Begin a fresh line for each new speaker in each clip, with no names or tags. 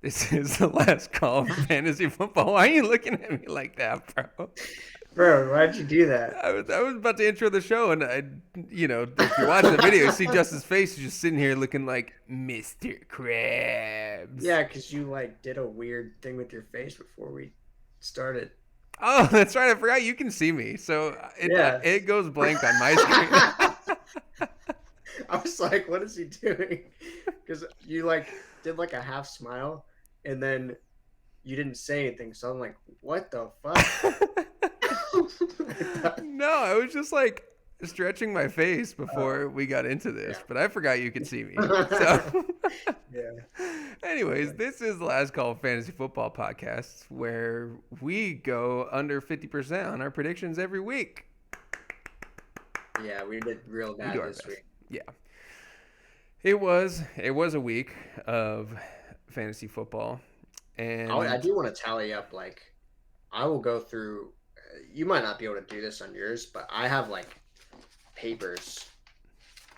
This is the last call for fantasy football. Why are you looking at me like that, bro?
Bro, why'd you do that?
I was about to intro the show, and if you're watching the video, you see Justin's face. He's just sitting here looking like Mr. Krabs.
Yeah, because you like did a weird thing with your face before we started.
Oh, that's right. I forgot you can see me, so
Yeah.
it goes blank on my screen.
I was like, what is he doing? Because you like did like a half smile and then you didn't say anything. So I'm like, what the fuck?
No, I was just like stretching my face before we got into this,
Yeah.
but I forgot you could see me. So,
Yeah.
anyways, this is the last call fantasy football podcast where we go under 50% on our predictions every week.
Yeah, we did real
We
bad
do our
this
best.
week.
Yeah. It was a week of fantasy football,
I
and
do want to tally up, like, I will go through. You might not be able to do this on yours, but I have like papers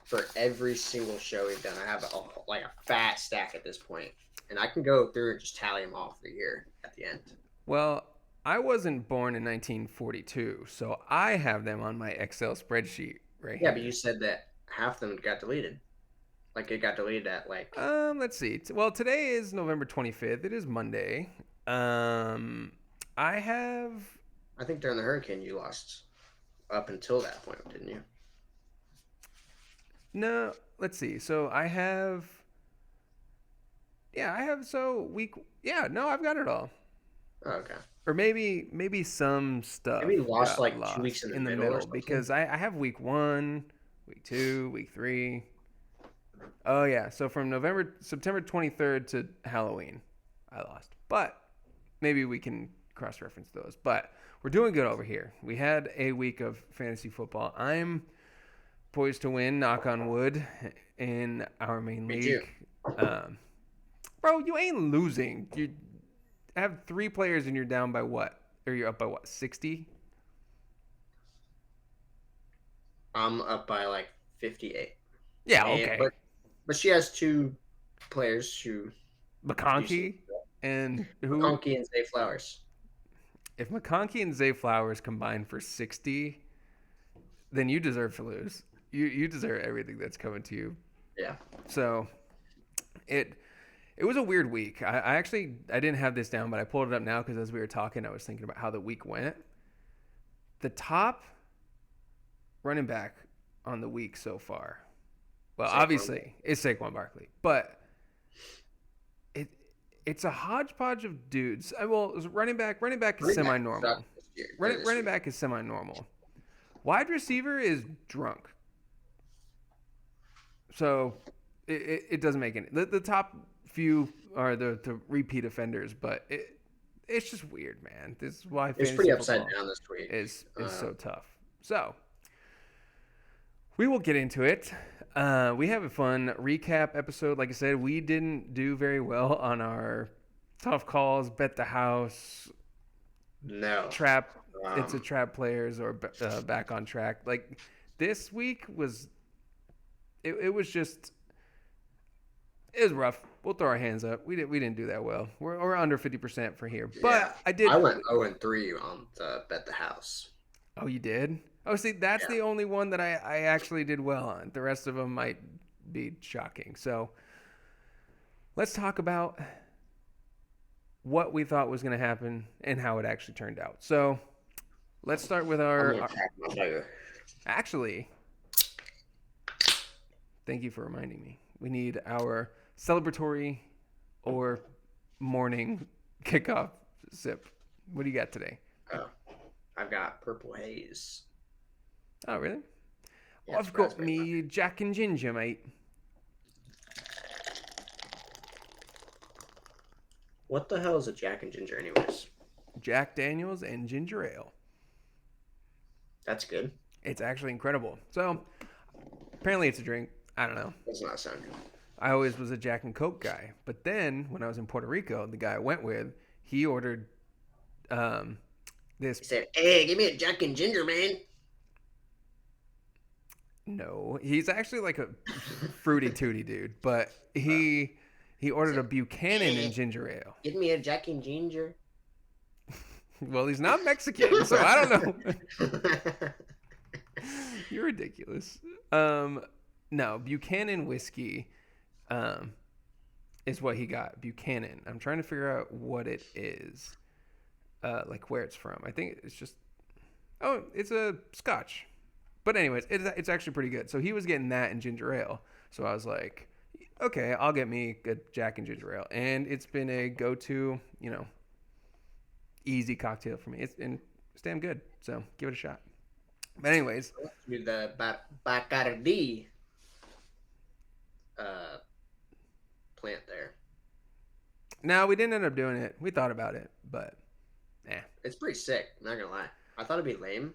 for every single show we've done. I have like a fat stack at this point, and I can go through and just tally them all for the year at the end.
well, I wasn't born in 1942, so I have them on my Excel spreadsheet right
Yeah, but you
here.
said that half of them got deleted. Like it got deleted at like
Let's see. Well, today is November 25th. It is Monday. I have
I think during the hurricane you lost up until that point, didn't you?
no. Let's see. So I have. Yeah, I have. So week. Yeah, no, I've got it all.
Oh, okay.
Or maybe some stuff
Maybe you lost
got
like 2 weeks
lost
in the
in the
middle or
middle
something.
because I have week 1, week 2, week 3. Oh yeah, so from September 23rd to Halloween, I lost. But maybe we can cross-reference those. But we're doing good over here. We had a week of fantasy football. I'm poised to win, knock on wood, in our main
Me too.
league. Um, Bro, you ain't losing. You have 3 players and you're down by what? Or you're up by what? 60?
I'm up by like 58.
Yeah,
And
okay.
but she has two players who do some
McConkey and who?
McConkey and Zay Flowers.
If McConkey and Zay Flowers combine for 60, then you deserve to lose. You deserve everything that's coming to you.
Yeah.
So it it was a weird week. I didn't have this down, but I pulled it up now because as we were talking, I was thinking about how the week went. The top running back on the week so far, well,
Saquon.
obviously, is Saquon Barkley, but it it's a hodgepodge of dudes. Well, running back is
Running back
semi-normal.
sucked this year or
Running
this
running
week.
back is semi-normal. Wide receiver is drunk. So it doesn't make any. The top few are the repeat offenders, but it's just weird, man. This is why
It was pretty
fantasy
upside
football
down this week.
is so tough. So we will get into it. We have a fun recap episode. Like I said, we didn't do very well on our tough calls, bet the house,
No.
trap. It's a
Um,
trap players or back on track. Like this week was, it was just it was rough. We'll throw our hands up. We didn't do that well. We're under 50% for here,
yeah.
but I did.
I went 0-3 on the bet the house.
Oh, you did? Oh, see, that's
Yeah.
the only one that I actually did well on. The rest of them might be shocking. So let's talk about what we thought was going to happen and how it actually turned out. So let's start with
I'm gonna
our
crack my fire.
actually, thank you for reminding me. We need our celebratory or morning kickoff sip. What do you got today?
Oh, I've got purple haze.
Oh, really?
Yeah, it's
I've got
raspberry.
me Jack and Ginger, mate.
What the hell is a Jack and Ginger, anyways?
Jack Daniels and ginger ale.
That's good.
It's actually incredible. So apparently it's a drink. I don't know.
Does not sound good.
I always was a Jack and Coke guy, but then when I was in Puerto Rico, the guy I went with, he ordered this.
He said, "Hey, give me a Jack and Ginger, man."
No, he's actually like a fruity tooty dude, but he He ordered a Buchanan and ginger ale.
Give me a Jack and Ginger.
Well, he's not Mexican, so I don't know. You're ridiculous. No, Buchanan whiskey is what he got. Buchanan. I'm trying to figure out what it is, like where it's from. I think it's just. Oh, it's a Scotch. But anyways, it's actually pretty good. So he was getting that and ginger ale. So I was like, okay, I'll get me a Jack and ginger ale, and it's been a go-to, easy cocktail for me. It's damn good. So give it a shot. But anyways,
Do the Bacardi plant there.
no, we didn't end up doing it. We thought about it, but
It's pretty sick. I'm not gonna lie. I thought it'd be lame,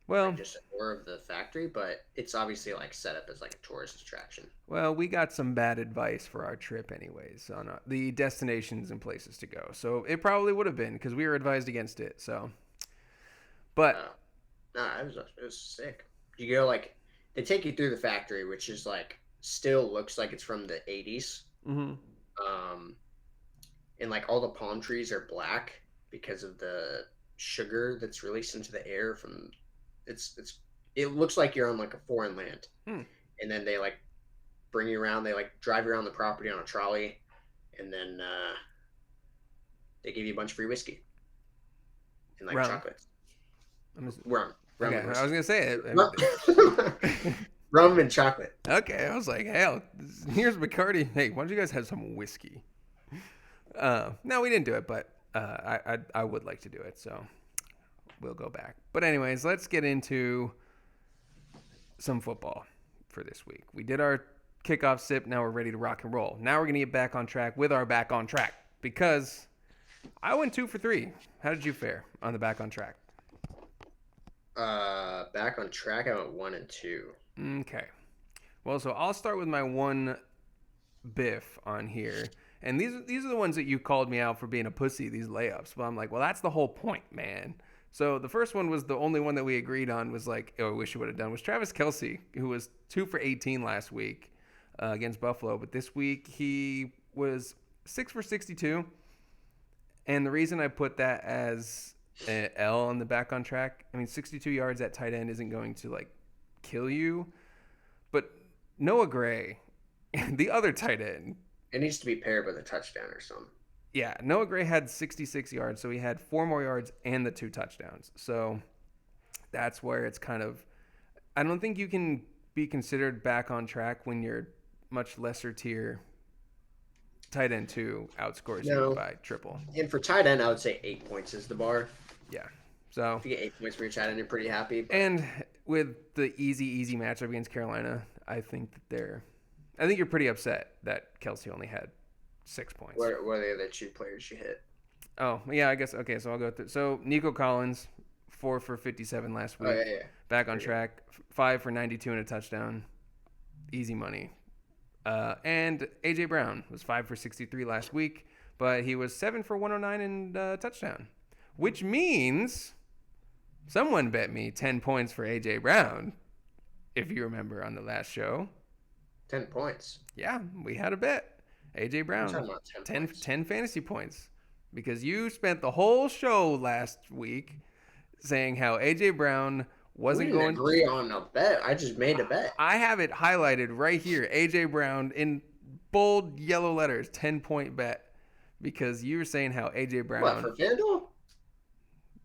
well,
like just a tour of the factory, but it's obviously like set up as like a tourist attraction.
well, we got some bad advice for our trip, anyways, on the destinations and places to go. So it probably would have been because we were advised against it. So, but
Nah, it was sick. You go like they take you through the factory, which is like still looks like it's from the 80s.
mm-hmm.
And like all the palm trees are black because of the sugar that's released into the air from it looks like you're on like a foreign land. And then they like bring you around, they like drive you around the property on a trolley, and then they give you a bunch of free whiskey and like chocolates. Rum.
Okay, I was gonna say it.
Rum and chocolate.
Okay, I was like, hell, here's Bacardi. Hey, why don't you guys have some whiskey? No, we didn't do it, but I would like to do it, so we'll go back. But anyways, let's get into some football for this week. We did our kickoff sip. Now we're ready to rock and roll. Now we're gonna get back on track with our back on track because I went 2 for 3. How did you fare on the back on track?
Back on track. I went 1 and 2.
Okay. Well, so I'll start with my one biff on here. And these are the ones that you called me out for being a pussy, these layups. But I'm like, well, that's the whole point, man. So the first one was the only one that we agreed on was like, oh, I wish you would have done, was Travis Kelce, who was 2 for 18 last week against Buffalo. But this week he was 6 for 62. And the reason I put that as an L on the back on track, I mean, 62 yards at tight end isn't going to like kill you. But Noah Gray, the other tight end,
it needs to be paired with a touchdown or something.
Yeah, Noah Gray had 66 yards, so he had 4 more yards and the 2 touchdowns. So that's where it's kind of, I don't think you can be considered back on track when you're much lesser tier tight end 2 outscores you by triple.
And for tight end, I would say 8 points is the bar.
Yeah. So
if you get 8 points for your tight end, you're pretty happy. But...
And with the easy matchup against Carolina, I think you're pretty upset that Kelce only had 6 points.
What are the other 2 players you hit?
Oh, yeah, I guess. Okay, so I'll go through. So Nico Collins, 4 for 57 last week.
Oh, yeah.
Back on track. 5 for 92 and a touchdown. Easy money. And A.J. Brown was 5 for 63 last week, but he was 7 for 109 and a touchdown, which means someone bet me 10 points for A.J. Brown, if you remember on the last show.
10 points.
Yeah, we had a bet. A.J. Brown, 10 fantasy points. Because you spent the whole show last week saying how A.J. Brown wasn't going to
agree on a bet. I just made a bet.
I have it highlighted right here. A.J. Brown in bold yellow letters, 10-point bet. Because you were saying how A.J. Brown.
What, for FanDuel?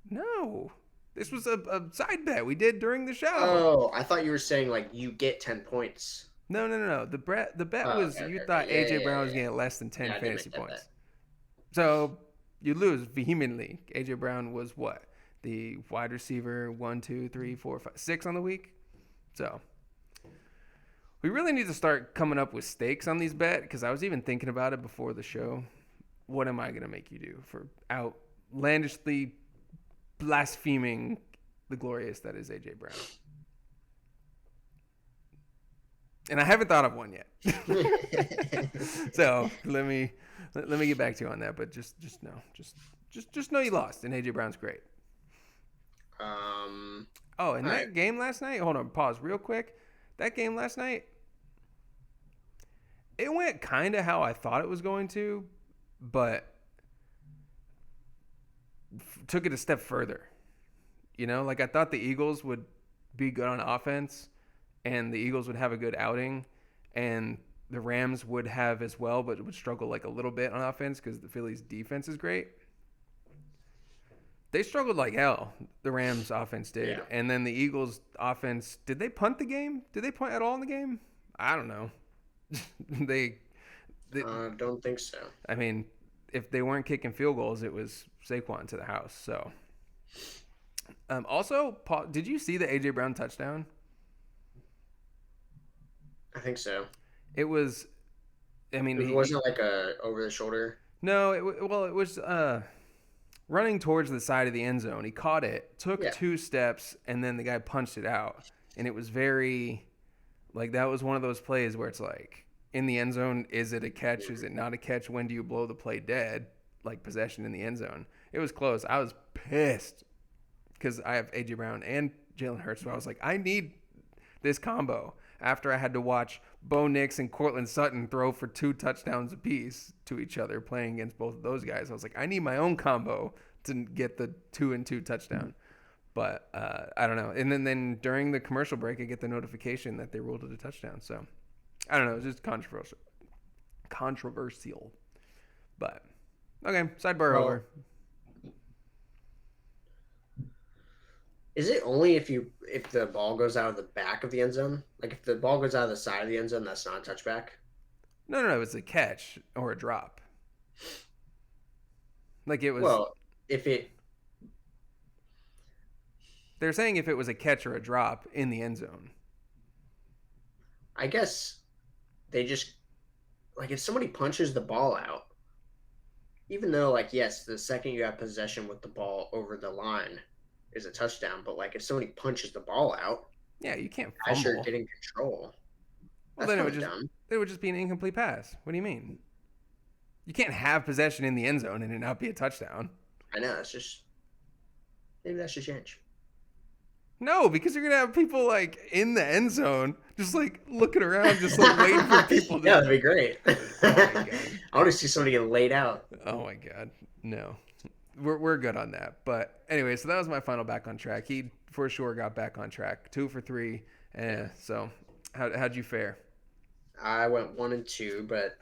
No. This was a side bet we did during the show.
Oh, I thought you were saying like you get 10 points.
No. The bet was you thought A.J. Brown was getting less than 10 fantasy points. So you lose vehemently. A.J. Brown was what? The wide receiver 1, 2, 3, 4, 5, 6 on the week. So we really need to start coming up with stakes on these bets because I was even thinking about it before the show. What am I going to make you do for outlandishly blaspheming the glorious that is A.J. Brown? And I haven't thought of one yet. So let me get back to you on that. But just know you lost, and A.J. Brown's great. Game last night. Hold on, pause real quick. That game last night. It went kind of how I thought it was going to, but took it a step further. You know, like I thought the Eagles would be good on offense and the Eagles would have a good outing and the Rams would have as well, but would struggle like a little bit on offense because the Phillies defense is great. They struggled like hell. The Rams offense did.
Yeah.
And then the Eagles offense, did they punt the game? Did they punt at all in the game? I don't know. they, they
Don't think so.
I mean, if they weren't kicking field goals, it was Saquon to the house. So, also, Paul, did you see the AJ Brown touchdown?
I think so.
It was, I mean,
It wasn't like a over the shoulder.
no, it was running towards the side of the end zone. He caught it, took 2 steps, and then the guy punched it out. And it was very, like, that was one of those plays where it's like, in the end zone, is it a catch? Is it not a catch? When do you blow the play dead? Like, possession in the end zone. It was close. I was pissed because I have A.J. Brown and Jalen Hurts. So I was like, I need this combo after I had to watch Bo Nix and Cortland Sutton throw for 2 touchdowns apiece to each other playing against both of those guys. I was like, I need my own combo to get the 2-2 touchdown. But I don't know. And then during the commercial break, I get the notification that they ruled it a touchdown. So I don't know. It's just controversial. But okay, sidebar over.
Is it only if the ball goes out of the back of the end zone? Like if the ball goes out of the side of the end zone, that's not a touchback?
No. It's a catch or a drop. Like it was.
Well, if it.
They're saying if it was a catch or a drop in the end zone.
I guess they just like if somebody punches the ball out, even though like yes, the second you have possession with the ball over the line is a touchdown, but like if somebody punches the ball out,
yeah, you can't
as
fumble.
you're getting control.
Well, then it would just be an incomplete pass. What do you mean? You can't have possession in the end zone and it not be a touchdown.
I know. It's just maybe that should change.
No, because you're gonna have people like in the end zone, just like looking around, just like waiting for people to.
Yeah, that'd be great.
Oh my God.
I want to see somebody get laid out.
Oh my God, no, we're good on that. But anyway, so that was my final back on track. He for sure got back on track, 2 for 3. So how'd you fare?
I went 1 and 2, but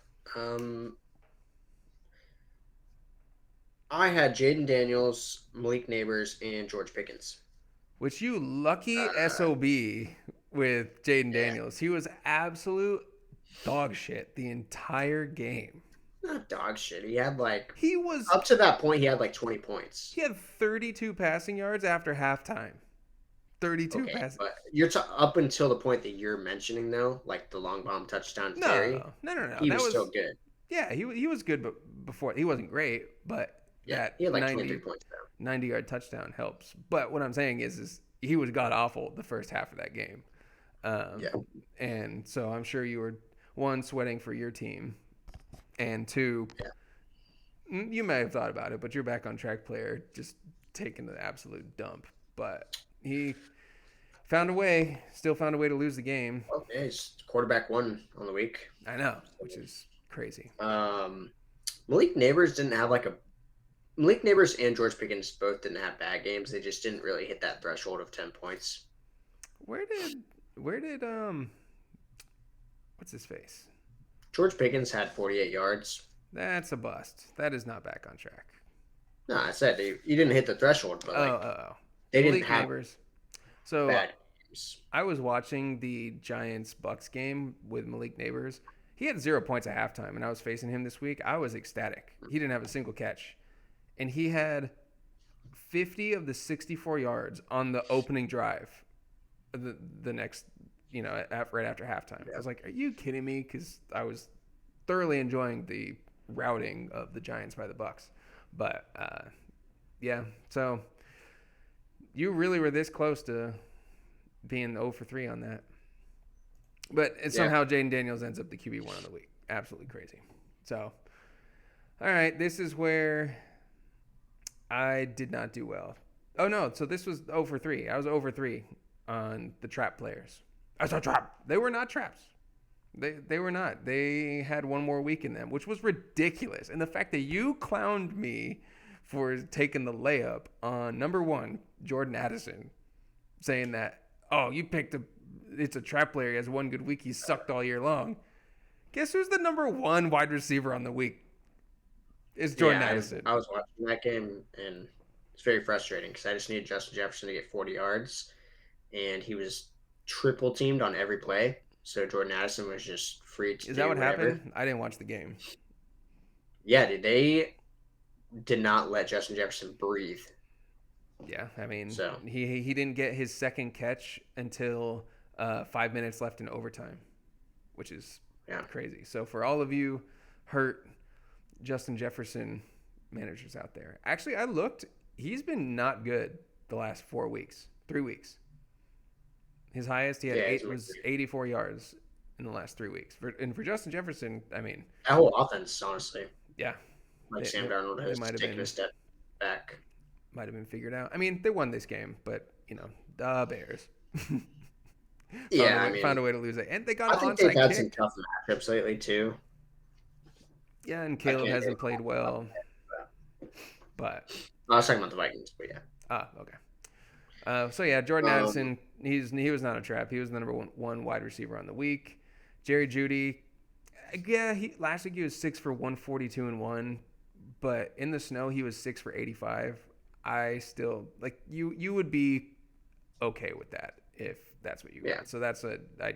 I had Jaden Daniels, Malik Neighbors, and George Pickens.
Which you lucky SOB with Jaden Daniels. He was absolute dog shit the entire game.
Not dog shit. He had up to that point he had 20 points.
He had 32 passing yards after halftime. 32 passing.
But you're up until the point that you're mentioning though, like the long bomb touchdown carry.
No.
He was still good.
Yeah, he was good, but before he wasn't great, but that
he had 23 points though.
90-yard touchdown helps. But what I'm saying is he was god awful the first half of that game. And so I'm sure you were 1 sweating for your team, and 2, you may have thought about it, but your back on track player just taking the absolute dump. But he still found a way to lose the game.
Well, yeah, he's quarterback 1 on the week.
I know, which is crazy.
Malik Neighbors Malik Neighbors and George Pickens both didn't have bad games. They just didn't really hit that threshold of 10 points.
Where did what's his face?
George Pickens had 48 yards.
That's a bust. That is not back on track.
No, I said you didn't hit the threshold, but they didn't have
Neighbors. So
bad games.
I was watching the Giants-Bucks game with Malik Neighbors. He had 0 points at halftime, and I was facing him this week. I was ecstatic. He didn't have a single catch. And he had 50 of the 64 yards on the opening drive the next, right after halftime. I was like, are you kidding me? Because I was thoroughly enjoying the routing of the Giants by the Bucks. But, so you really were this close to being 0 for 3 on that. But somehow Jaden Daniels ends up the QB1 of the week. Absolutely crazy. So, all right, this is where I did not do well. Oh, no, so this was 0 for 3. I was 0 for 3 on the trap players. I saw trap. They were not traps. They were not. They had one more week in them, which was ridiculous. And the fact that you clowned me for taking the layup on number one, Jordan Addison, saying that, oh, you picked it's a trap player. He has one good week. He sucked all year long. Guess who's the number one wide receiver on the week? It's Jordan
Yeah,
Addison.
I was watching that game, and it's very frustrating because I just needed Justin Jefferson to get 40 yards, and he was triple teamed on every play. So Jordan Addison was just free to
Is that
do
what
whatever.
happened? I didn't watch the game.
Yeah, dude, they did not let Justin Jefferson breathe.
Yeah, I mean,
So
he didn't get his second catch until 5 minutes left in overtime, which is
yeah,
crazy. So for all of you hurt Justin Jefferson managers out there, actually, I looked. He's been not good the last 4 weeks, 3 weeks. His highest he had
yeah,
was 84 yards in the last 3 weeks. For Justin Jefferson, I mean,
that whole offense, honestly,
yeah,
like
they,
Sam
they,
Darnold
they
has taken a step back.
might have been figured out. I mean, they won this game, but the Bears
Yeah, I
found
mean,
a way to lose it, and they got
I
an
think they've
onside
had some
kick.
tough matchups lately too.
Yeah, and
I
Caleb
can't.
hasn't played well, but
I was talking about the Vikings, but yeah.
okay. So yeah, Jordan
Um,
Addison, he was not a trap. He was the number one wide receiver on the week. Jerry Jeudy, yeah, last week he was 6 for 142 and one, but in the snow he was 6 for 85. I still like you would be okay with that if that's what you
yeah,
got. So I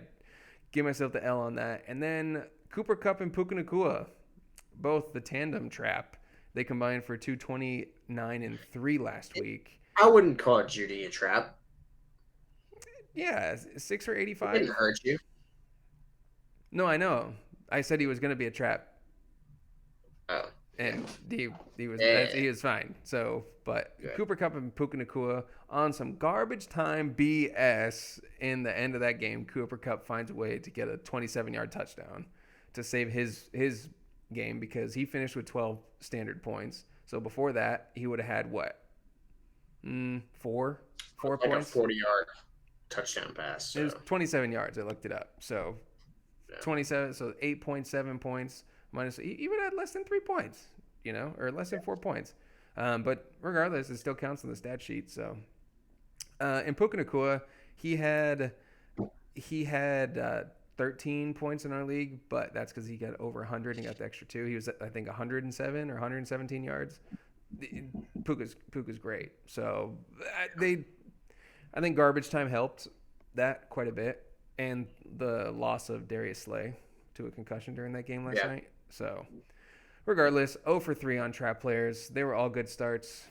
give myself the L on that. And then Cooper Kupp and Puka Nacua, both the tandem trap. They combined for 229 and 3 last week.
I wouldn't call Judy a trap.
Yeah, 6 for
It didn't
85.
hurt you.
No, I know. I said he was going to be a trap,
Oh, yeah,
and
yeah,
he was fine. So, but
good.
Cooper Kupp and Puka Nacua on some garbage time BS in the end of that game. Cooper Kupp finds a way to get a 27-yard touchdown to save his game because he finished with 12 standard points. So before that, he would have had what? Four
Like a
points.
40-yard touchdown pass.
It was
So
27 yards. I looked it up. So
yeah,
27, so 8.7 points minus. He would have had less than 3 points, or less than 4 points. But regardless, it still counts on the stat sheet. So, in Puka Nacua, he had 13 points in our league, but that's because he got over 100 and got the extra two. He was, I think, 107 or 117 yards. Puka's great. So I think garbage time helped that quite a bit, and the loss of Darius Slay to a concussion during that game last
yeah.
night. So regardless, 0 for 3 on trap players. They were all good starts,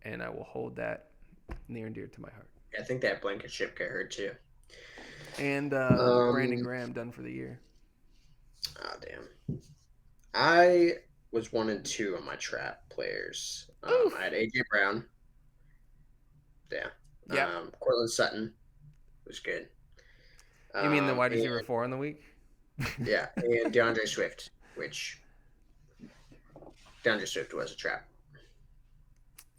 and I will hold that near and dear to my heart.
I think that blanket ship got hurt too.
And Brandon
Um,
Graham done for the year.
oh damn. I was 1 and 2 on my trap players.
Oof.
I had AJ Brown. Yeah.
Yeah.
Cortland Sutton was good.
You mean the wide
And
receiver 4 on the week?
yeah, and DeAndre Swift, which DeAndre Swift was a trap.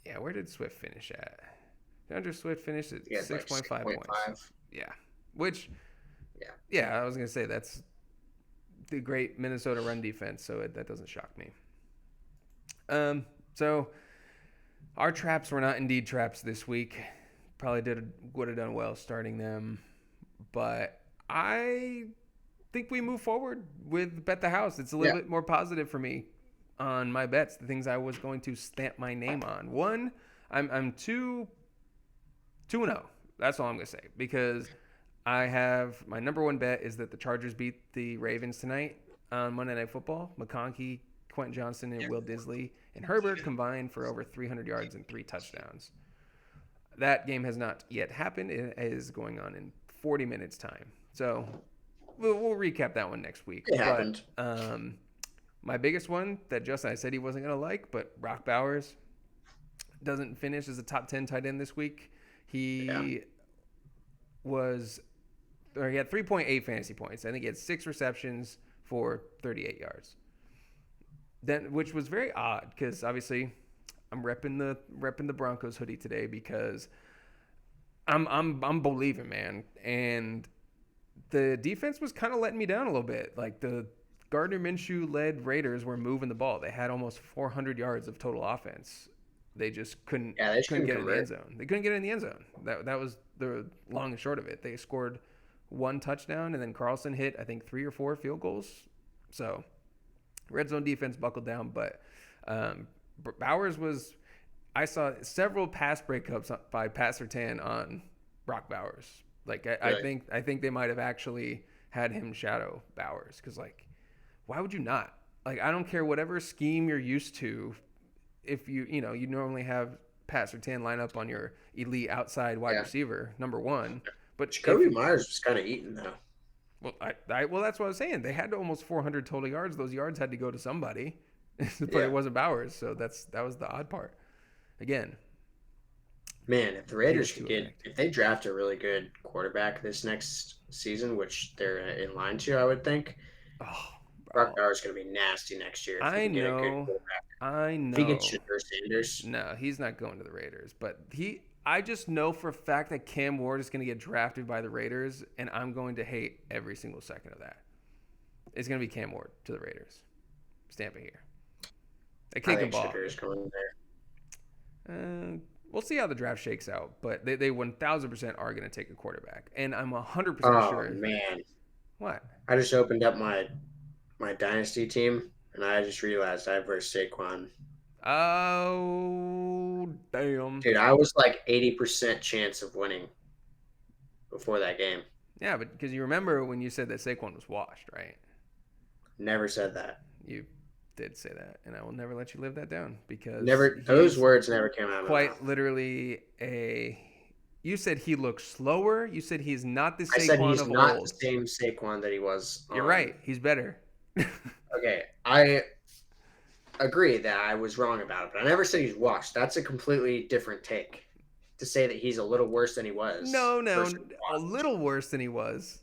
Yeah, where did Swift finish at? DeAndre Swift finished at
He had
6.5
like
points.
6.5.
Yeah. Which,
Yeah.
yeah, I was going to say that's the great Minnesota run defense, so that doesn't shock me. So our traps were not indeed traps this week. Probably would have done well starting them, but I think we move forward with Bet the House. It's a little bit more positive for me on my bets, the things I was going to stamp my name on. One, I'm 2-0. That's all I'm going to say because I have my number one bet is that the Chargers beat the Ravens tonight on Monday Night Football. McConkey, Quentin Johnson, and Will Disley and Herbert combined for over 300 yards and 3 touchdowns. That game has not yet happened. It is going on in 40 minutes time. So we'll recap that one next week.
It happened.
My biggest one that Justin, I said he wasn't going to like, but Brock Bowers doesn't finish as a top 10 tight end this week. He had 3.8 fantasy points. I think he had 6 receptions for 38 yards. Which was very odd because obviously I'm repping the Broncos hoodie today because I'm believing, man. And the defense was kind of letting me down a little bit. Like the Gardner Minshew led Raiders were moving the ball. They had almost 400 yards of total offense. They just couldn't
Yeah, they just
couldn't
couldn't
get it in the end
convert.
zone. They couldn't get it in the end zone. That was the long and short of it. They scored one touchdown, and then Carlson hit I think 3 or 4 field goals. So red zone defense buckled down, but um, Bowers was. I saw several pass breakups by Pat Surtain on Brock Bowers. Like
Really.
I think they might have actually had him shadow Bowers because like why would you not? Like I don't care whatever scheme you're used to. If you normally have Pat Surtain line up on your elite outside wide
Yeah.
receiver number one, but if
Jacoby Myers was kind of eating though.
well that's what I was saying. They had almost 400 total yards. Those yards had to go to somebody, but it
Yeah.
wasn't Bowers. So that was the odd part. Again,
Man, if the
he
Raiders
was
could
too
get
effective.
if they draft a really good quarterback this next season, which they're in line to, I would think
Oh,
Brock
bro.
Bowers is going to be nasty next year if he
I
can get a good
know.
quarterback.
I
If he gets
know.
Shador Sanders,
No, he's not going to the Raiders. But I just know for a fact that Cam Ward is going to get drafted by the Raiders, and I'm going to hate every single second of that. It's going to be Cam Ward to the Raiders. Stamp it here. A
I
cake and
think
ball.
Shador is going there.
We'll see how the draft shakes out, but they 1,000% are going to take a quarterback. And I'm 100%
Oh
sure.
man,
What?
I just opened up my dynasty team and I just realized I versed Saquon.
Oh, damn.
Dude, I was like 80% chance of winning before that game.
Yeah, but because you remember when you said that Saquon was washed, right?
Never said that.
You did say that, and I will never let you live that down because
Never. Those
he's
words never came out of my
quite
mouth.
literally a. You said he looks slower. You said he's not the
I said
Saquon
he's
of
not the
old.
same Saquon that he was
You're
on.
right. He's better.
Okay, I agree that I was wrong about it, but I never said he's washed. That's a completely different take. To say that he's a little worse than he was
No,
versus
no, a
washed.
little worse than he was.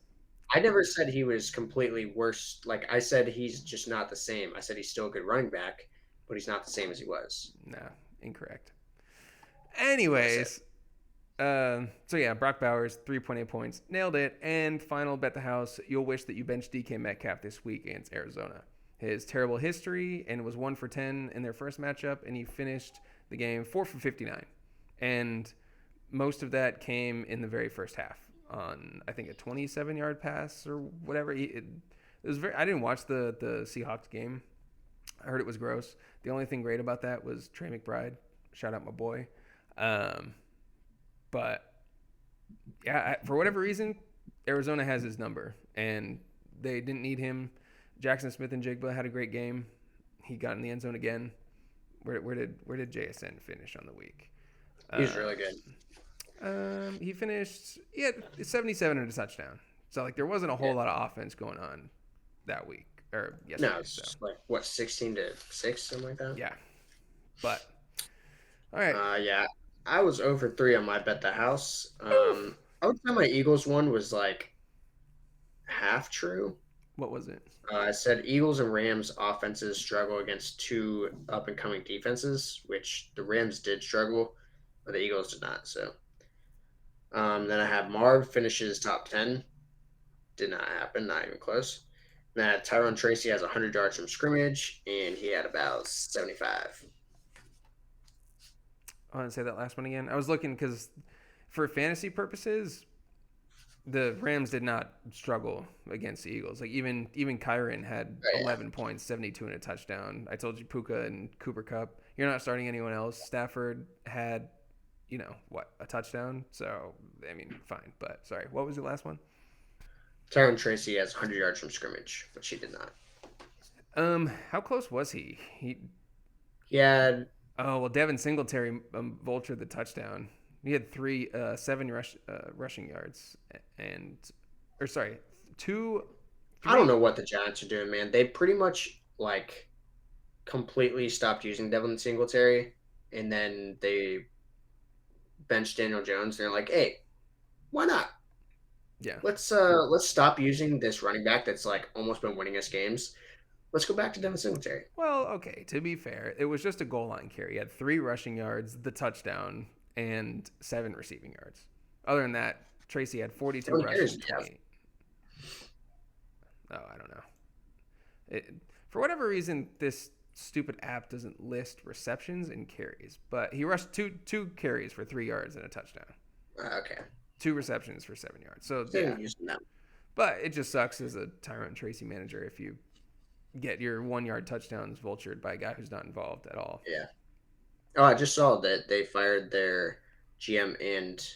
I never said he was completely worse. Like I said, he's just not the same. I said he's still a good running back, but he's not the same as he was.
No, incorrect.
That's what I said.
Anyways, so yeah, Brock Bowers, 3.8 points, nailed it. And final bet the house, you'll wish that you benched DK Metcalf this week against Arizona. His terrible history and was 1 for 10 in their first matchup, and he finished the game 4 for 59, and most of that came in the very first half on I think a 27-yard pass or whatever. It was very. I didn't watch the Seahawks game. I heard it was gross. The only thing great about that was Trey McBride. Shout out my boy. Um, but yeah, for whatever reason, Arizona has his number, and they didn't need him. Jackson Smith and Jigba had a great game. He got in the end zone again. Where did JSN finish on the week?
He's really good.
He finished 77 and a touchdown. So like there wasn't a
Yeah.
whole lot of offense going on that week or
No,
yesterday. So
it's like what 16-6, something like that.
yeah, but all right.
Yeah, I was over 3 on my bet the house.
Oof.
I would say my Eagles one was like half true.
What was it?
I said Eagles and Rams offenses struggle against two up and coming defenses, which the Rams did struggle, but the Eagles did not. So then I have Marv finishes top 10. Did not happen, not even close. Then I had Tyrone Tracy has 100 yards from scrimmage, and he had about 75.
I want to say that last one again. I was looking because for fantasy purposes, the Rams did not struggle against the Eagles. Like even Kyron had
Oh, yeah.
11 points, 72 and a touchdown. I told you Puka and Cooper Cup. You're not starting anyone else. Stafford had, a touchdown. So I mean, fine. But sorry, what was the last one?
Tyrone Tracy has 100 yards from scrimmage, which he did not.
How close was he?
He had,
Oh well, Devin Singletary vultured the touchdown. He had seven rushing yards, and or sorry, two,
I don't
three.
know what the Giants are doing, man. They pretty much like completely stopped using Devin Singletary, and then they benched Daniel Jones. And they're like, hey, why not?
Yeah.
Let's stop using this running back that's like almost been winning us games. Let's go back to Devin Singletary.
Well, okay. To be fair, it was just a goal line carry. He had 3 rushing yards, the touchdown, and 7 receiving yards. Other than that, Tracy had
How
42
many carries
rushing,
did he have?
28. Oh, I don't know. It, for whatever reason, this stupid app doesn't list receptions and carries, but he rushed two carries for 3 yards and a touchdown.
Okay.
Two receptions for 7 yards. So
Still
yeah,
using them.
but it just sucks as a Tyrone Tracy manager if you get your 1 yard touchdowns vultured by a guy who's not involved at all.
Yeah. Oh, I just saw that they fired their GM and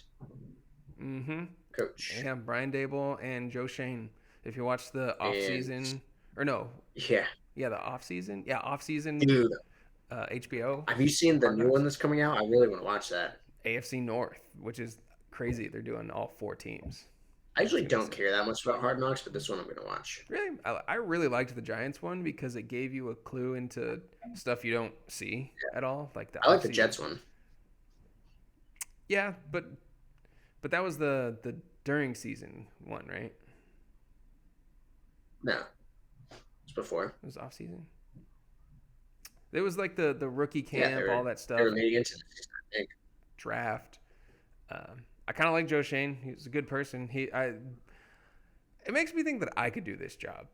Mm-hmm.
coach.
Yeah, Brian Dable and Joe Shane. If you watch the off
And
season, or no,
yeah,
the off season, off season,
dude,
HBO
have you seen the
Hard
new one
Knocks,
that's coming out? I really want to watch that.
AFC North, which is crazy. They're doing all four teams.
I
It's
usually
gonna be
don't
sick.
care that much about Hard Knocks, but this one I'm going to watch.
Really, I really liked the Giants one because it gave you a clue into stuff you don't see at all, like the
I like
off
the
season.
Jets one.
Yeah, but that was the during season one, right?
No, it's before.
It was off season. It was like the rookie
Yeah,
camp, all that
they
stuff,
were leading into the season, I think.
draft. I kind of like Joe Shane. He's a good person. It makes me think that I could do this job,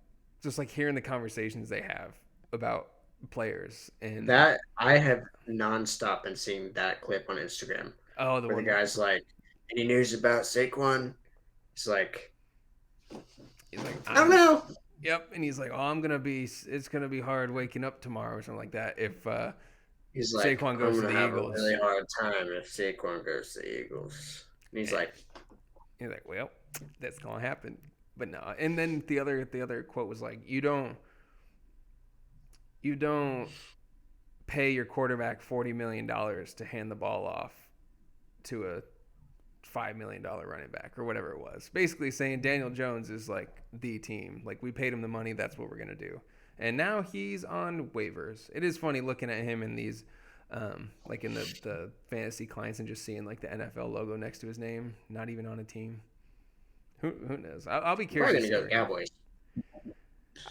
just like hearing the conversations they have about players and
That I have nonstop been seeing that clip on Instagram
oh the
where the
one
guy's like, "Any news about Saquon?" He's like,
he's like
"I don't know."
yep, and he's like it's gonna be hard waking up tomorrow or something like that if
He's like,
Saquon
"I'm
goes to
gonna
the
have a
Eagles.
really hard time if Saquon goes to the Eagles." And he's like,
He's like, well, that's gonna happen. But no. And then the other quote was like, you don't pay your quarterback $40 million to hand the ball off to a $5 million running back or whatever it was. Basically saying Daniel Jones is like the team. Like we paid him the money, that's what we're gonna do. And now he's on waivers. It is funny looking at him in these like in the fantasy clients and just seeing like the NFL logo next to his name, not even on a team. Who knows? I'll be curious.
"Probably gonna go Cowboys."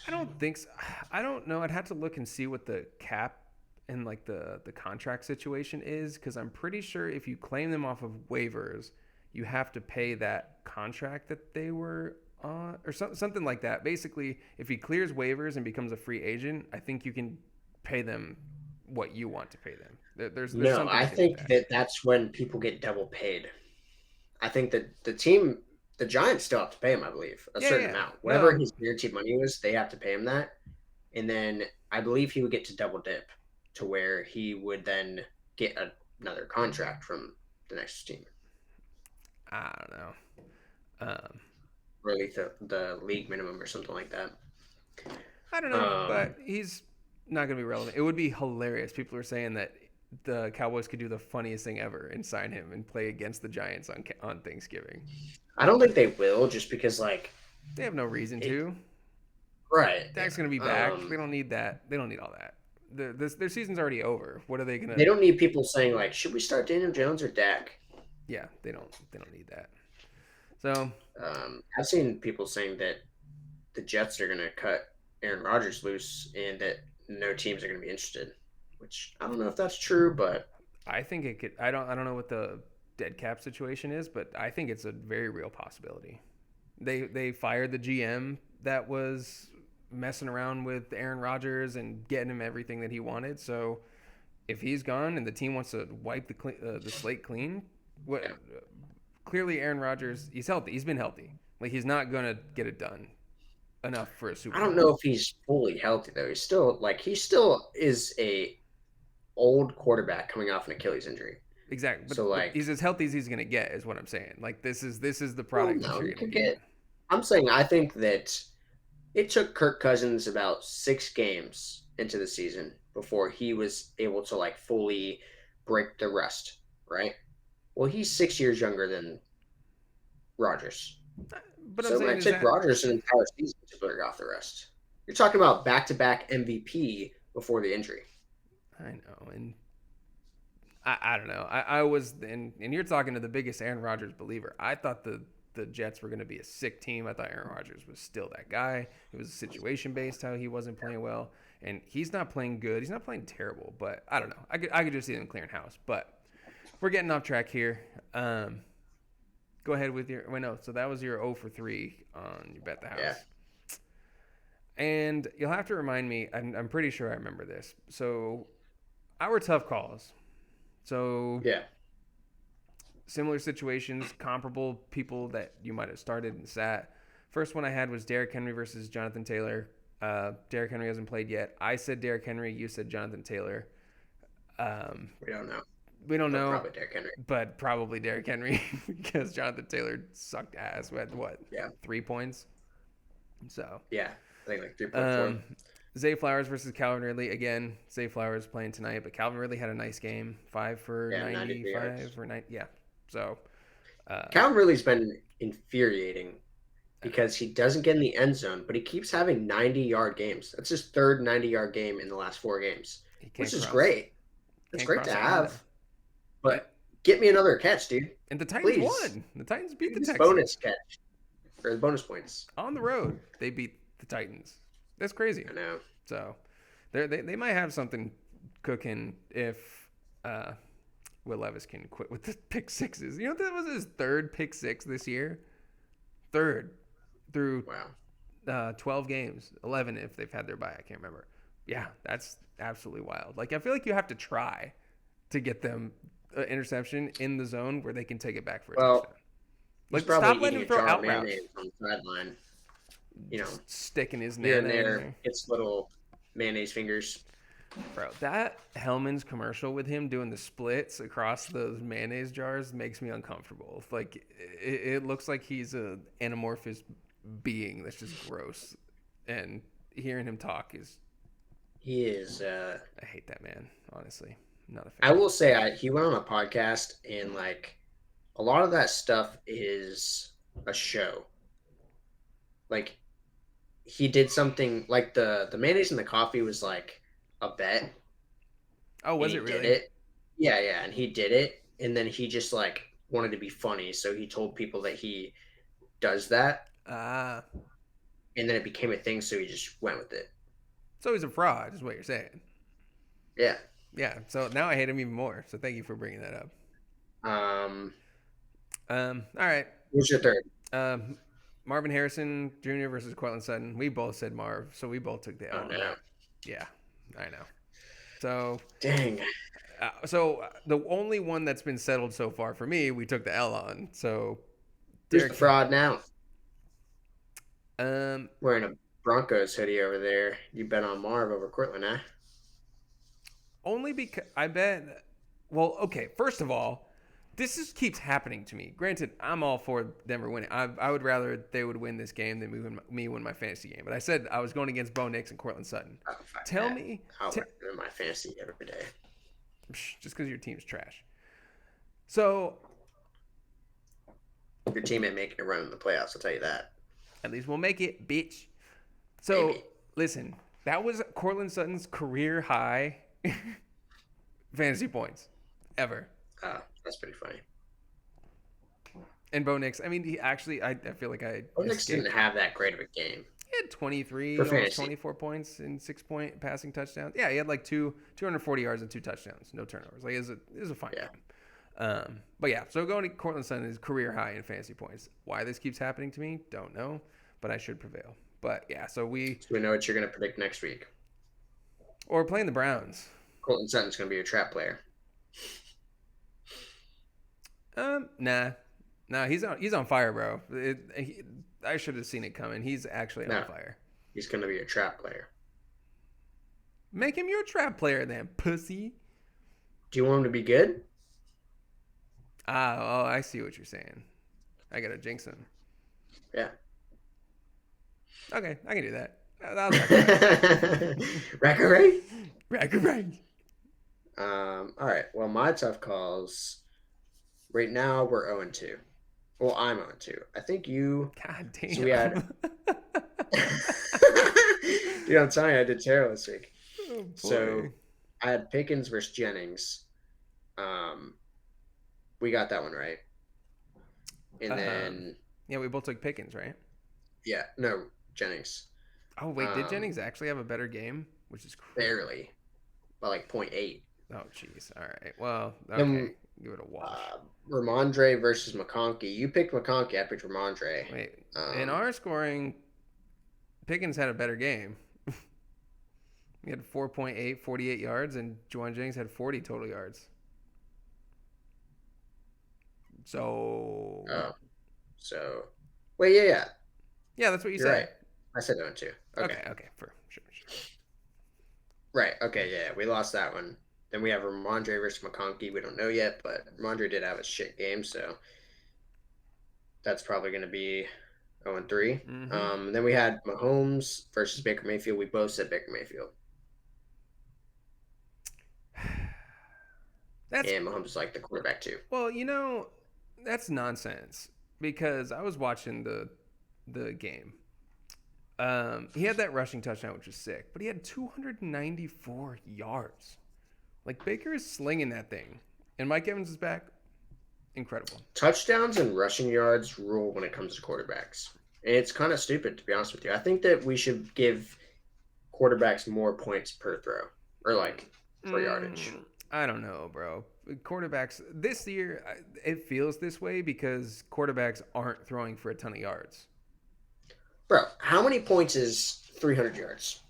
I don't think so. I don't know. I'd have to look and see what the cap and like the contract situation is because I'm pretty sure if you claim them off of waivers, you have to pay that contract that they were on or something like that. Basically, if he clears waivers and becomes a free agent, I think you can pay them what you want to pay them. There's
No,
something
I
to do with
think
that.
that that's when people get double paid. I think that the team, the Giants still have to pay him, I believe, a
Yeah,
certain
yeah.
amount. Whatever
No,
his guaranteed money was, they have to pay him that. And then I believe he would get to double dip to where he would then get another contract from the next team,
I don't know.
or at least the league minimum or something like that.
I don't know,
Um,
but he's not going to be relevant. It would be hilarious. People are saying that the Cowboys could do the funniest thing ever and sign him and play against the Giants on Thanksgiving.
I don't think they will, just because like
They have no reason
it,
to.
right.
Dak's going to be back. They don't need that. They don't need all that. Their season's already over. What are they going
They
to?
don't need people saying like, should we start Daniel Jones or Dak?
Yeah, they don't. They don't need that. So
I've seen people saying that the Jets are going to cut Aaron Rodgers loose and that no teams are going to be interested. Which I don't know if that's true, but
I think it could. I don't know what the dead cap situation is, but I think it's a very real possibility. They fired the GM that was messing around with Aaron Rodgers and getting him everything that he wanted. So if he's gone and the team wants to wipe the slate clean, what?
yeah.
Clearly Aaron Rodgers, he's healthy. He's been healthy. Like he's not gonna get it done enough for a Super
I don't
Bowl.
know if he's fully healthy though. He still is a old quarterback coming off an Achilles injury.
Exactly,
So
but
like,
he's as healthy as he's gonna get, is what I'm saying. Like this is the
well,
product that
no,
you're
you
gonna
could
get.
get. I'm saying I think that it took Kirk Cousins about 6 games into the season before he was able to like fully break the rust. Right. Well, he's 6 years younger than Rodgers.
But I'm
So
saying
it
is
took
that
Rodgers an entire season to break off the rest. You're talking about back-to-back MVP before the injury.
I know, and I don't know. I was and you're talking to the biggest Aaron Rodgers believer. I thought the Jets were going to be a sick team. I thought Aaron Rodgers was still that guy. It was situation based how he wasn't playing well, and he's not playing good. He's not playing terrible, but I don't know. I could just see them clearing house. But we're getting off track here. Go ahead with your. Wait, no. So that was your 0 for 3 on your bet the house.
Yeah.
And you'll have to remind me. I'm pretty sure I remember this. So our tough calls. So
Yeah.
similar situations, comparable people that you might have started and sat. First one I had was Derrick Henry versus Jonathan Taylor. Derrick Henry hasn't played yet. I said Derrick Henry. You said Jonathan Taylor. Um,
We don't know,
we don't
but
know,
probably Derrick Henry.
but probably Derrick Henry because Jonathan Taylor sucked ass with what
Yeah.
3 points. So
Yeah. I think like 3.4.
um, Zay Flowers versus Calvin Ridley again. Zay Flowers playing tonight, but Calvin Ridley had a nice game. 5 for
Yeah, 93
95
yards.
or 9. Yeah. So
Calvin Ridley's been infuriating
uh,
because he doesn't get in the end zone, but he keeps having 90-yard games. That's his third 90-yard game in the last 4 games,
he
which
can't
is
cross.
great. It's
Can't
great to
cross a line though.
have,
And
but get me another catch, dude.
and the Titans
Please.
won. The Titans
Give
beat
me
the
this
Texans
bonus catch or the bonus points.
on the road. They beat the Titans. That's crazy.
I know.
So they might have something cooking if Will Levis can quit with the pick sixes. You know that was his third pick six this year. Third through
Wow.
12 games, 11 if they've had their bye. I can't remember. Yeah, that's absolutely wild. Like I feel like you have to try to get them an interception in the zone where they can take it back for a
Well,
touchdown.
he's
Like
probably
stop letting
eating
him
a
throw
jar of
out routes.
mayonnaise on the sideline. You know,
Just sticking his
here
nana
and
in
there,
there.
it's little mayonnaise fingers.
Bro, that Hellman's commercial with him doing the splits across those mayonnaise jars makes me uncomfortable. Like, it looks like he's an anamorphous being that's just gross. And hearing him talk is,
He is.
I hate that man, honestly. I'm not a
I
fan.
will say, he went on a podcast and like a lot of that stuff is a show. Like he did something like the mayonnaise and the coffee was like a bet,
Oh,
and
was
he
it
did
really?
it. Yeah, yeah, and he did it, and then he just like wanted to be funny, so he told people that he does that,
Ah,
and then it became a thing, so he just went with it.
so he's a fraud, is what you're saying.
Yeah.
Yeah, so now I hate him even more. So thank you for bringing that up.
Um,
All right.
who's your third?
Um, Marvin Harrison Jr. versus Cortland Sutton. We both said Marv, so we both took the
Oh
L on
no,
that. Yeah, I know. So,
dang.
the only one that's been settled so far for me, we took the L on. So,
Who's the
Derek,
fraud now?
um,
Wearing a Broncos hoodie over there. You bet on Marv over Cortland, huh?
only because I bet. Well, okay. First of all, this just keeps happening to me. Granted, I'm all for Denver winning. I would rather they would win this game than me win my fantasy game. But I said I was going against Bo Nix and Cortland Sutton.
Oh, fuck
Tell
that.
me,
I'll
t-
win my fantasy every day.
just because your team's trash. So
Your team ain't making a run in the playoffs, I'll tell you that.
at least we'll make it, bitch. So
Maybe.
listen, that was Cortland Sutton's career high fantasy points ever.
Oh, that's pretty funny.
And Bo Nix, I mean, he actually, I feel like I
Knicks
escaped.
didn't have that great of a game.
He had 23,
For
almost
fantasy.
24 points and 6-point passing touchdowns. Yeah, he had like 240 yards and 2 touchdowns, no turnovers. Like, it was a fine
Yeah.
game. But yeah, so going to Cortland Sutton is career high in fantasy points. Why this keeps happening to me, don't know, but I should prevail. But yeah, so
So we know what you're going to predict next week.
we're playing the Browns.
Colton Sutton's going to be your trap player.
Nah, he's on fire, bro. I should have seen it coming. He's actually on
No.
fire.
He's going to be your trap player.
Make him your trap player then, pussy.
Do you want him to be good?
Oh, I see what you're saying. I gotta jinx him.
Yeah.
Okay, I can do that. I'll rack it
Record rate?
Rack it right.
All right. Well, my tough calls. Right now, we're 0-2. Well, I'm 0-2. I think you.
God damn.
So we had. Dude, I'm telling you, I did terrible this week.
Oh, boy.
So I had Pickens versus Jennings. We got that one right. And then
yeah, we both took Pickens, right?
yeah, no, Jennings.
Oh wait, did Jennings actually have a better game? Which is crazy.
Barely. By like 0.8.
Oh jeez. All right. Well, okay. Give it a wash.
Ramondre versus McConkey. You picked McConkey. I picked Ramondre.
Wait. In our scoring, Pickens had a better game. He had 4.8, 48 yards, and Juwan Jennings had 40 total yards. So.
Oh, so wait, yeah,
Yeah, that's what you
you're right.
said.
I said that one too. Okay,
Okay, for sure.
right. Okay, yeah, we lost that one. Then we have Ramondre versus McConkey. We don't know yet, but Ramondre did have a shit game, so that's probably going to be 0-3.
Mm-hmm.
Then we had Mahomes versus Baker Mayfield. We both said Baker Mayfield.
That's
And Mahomes is like the quarterback too.
well, that's nonsense because I was watching the game. He had that rushing touchdown, which was sick, but he had 294 yards. Like Baker is slinging that thing, and Mike Evans is back. Incredible.
Touchdowns and rushing yards rule when it comes to quarterbacks. And it's kind of stupid, to be honest with you. I think that we should give quarterbacks more points per throw or like per yardage.
I don't know, bro. Quarterbacks this year, it feels this way because quarterbacks aren't throwing for a ton of yards.
Bro, how many points is 300 yards?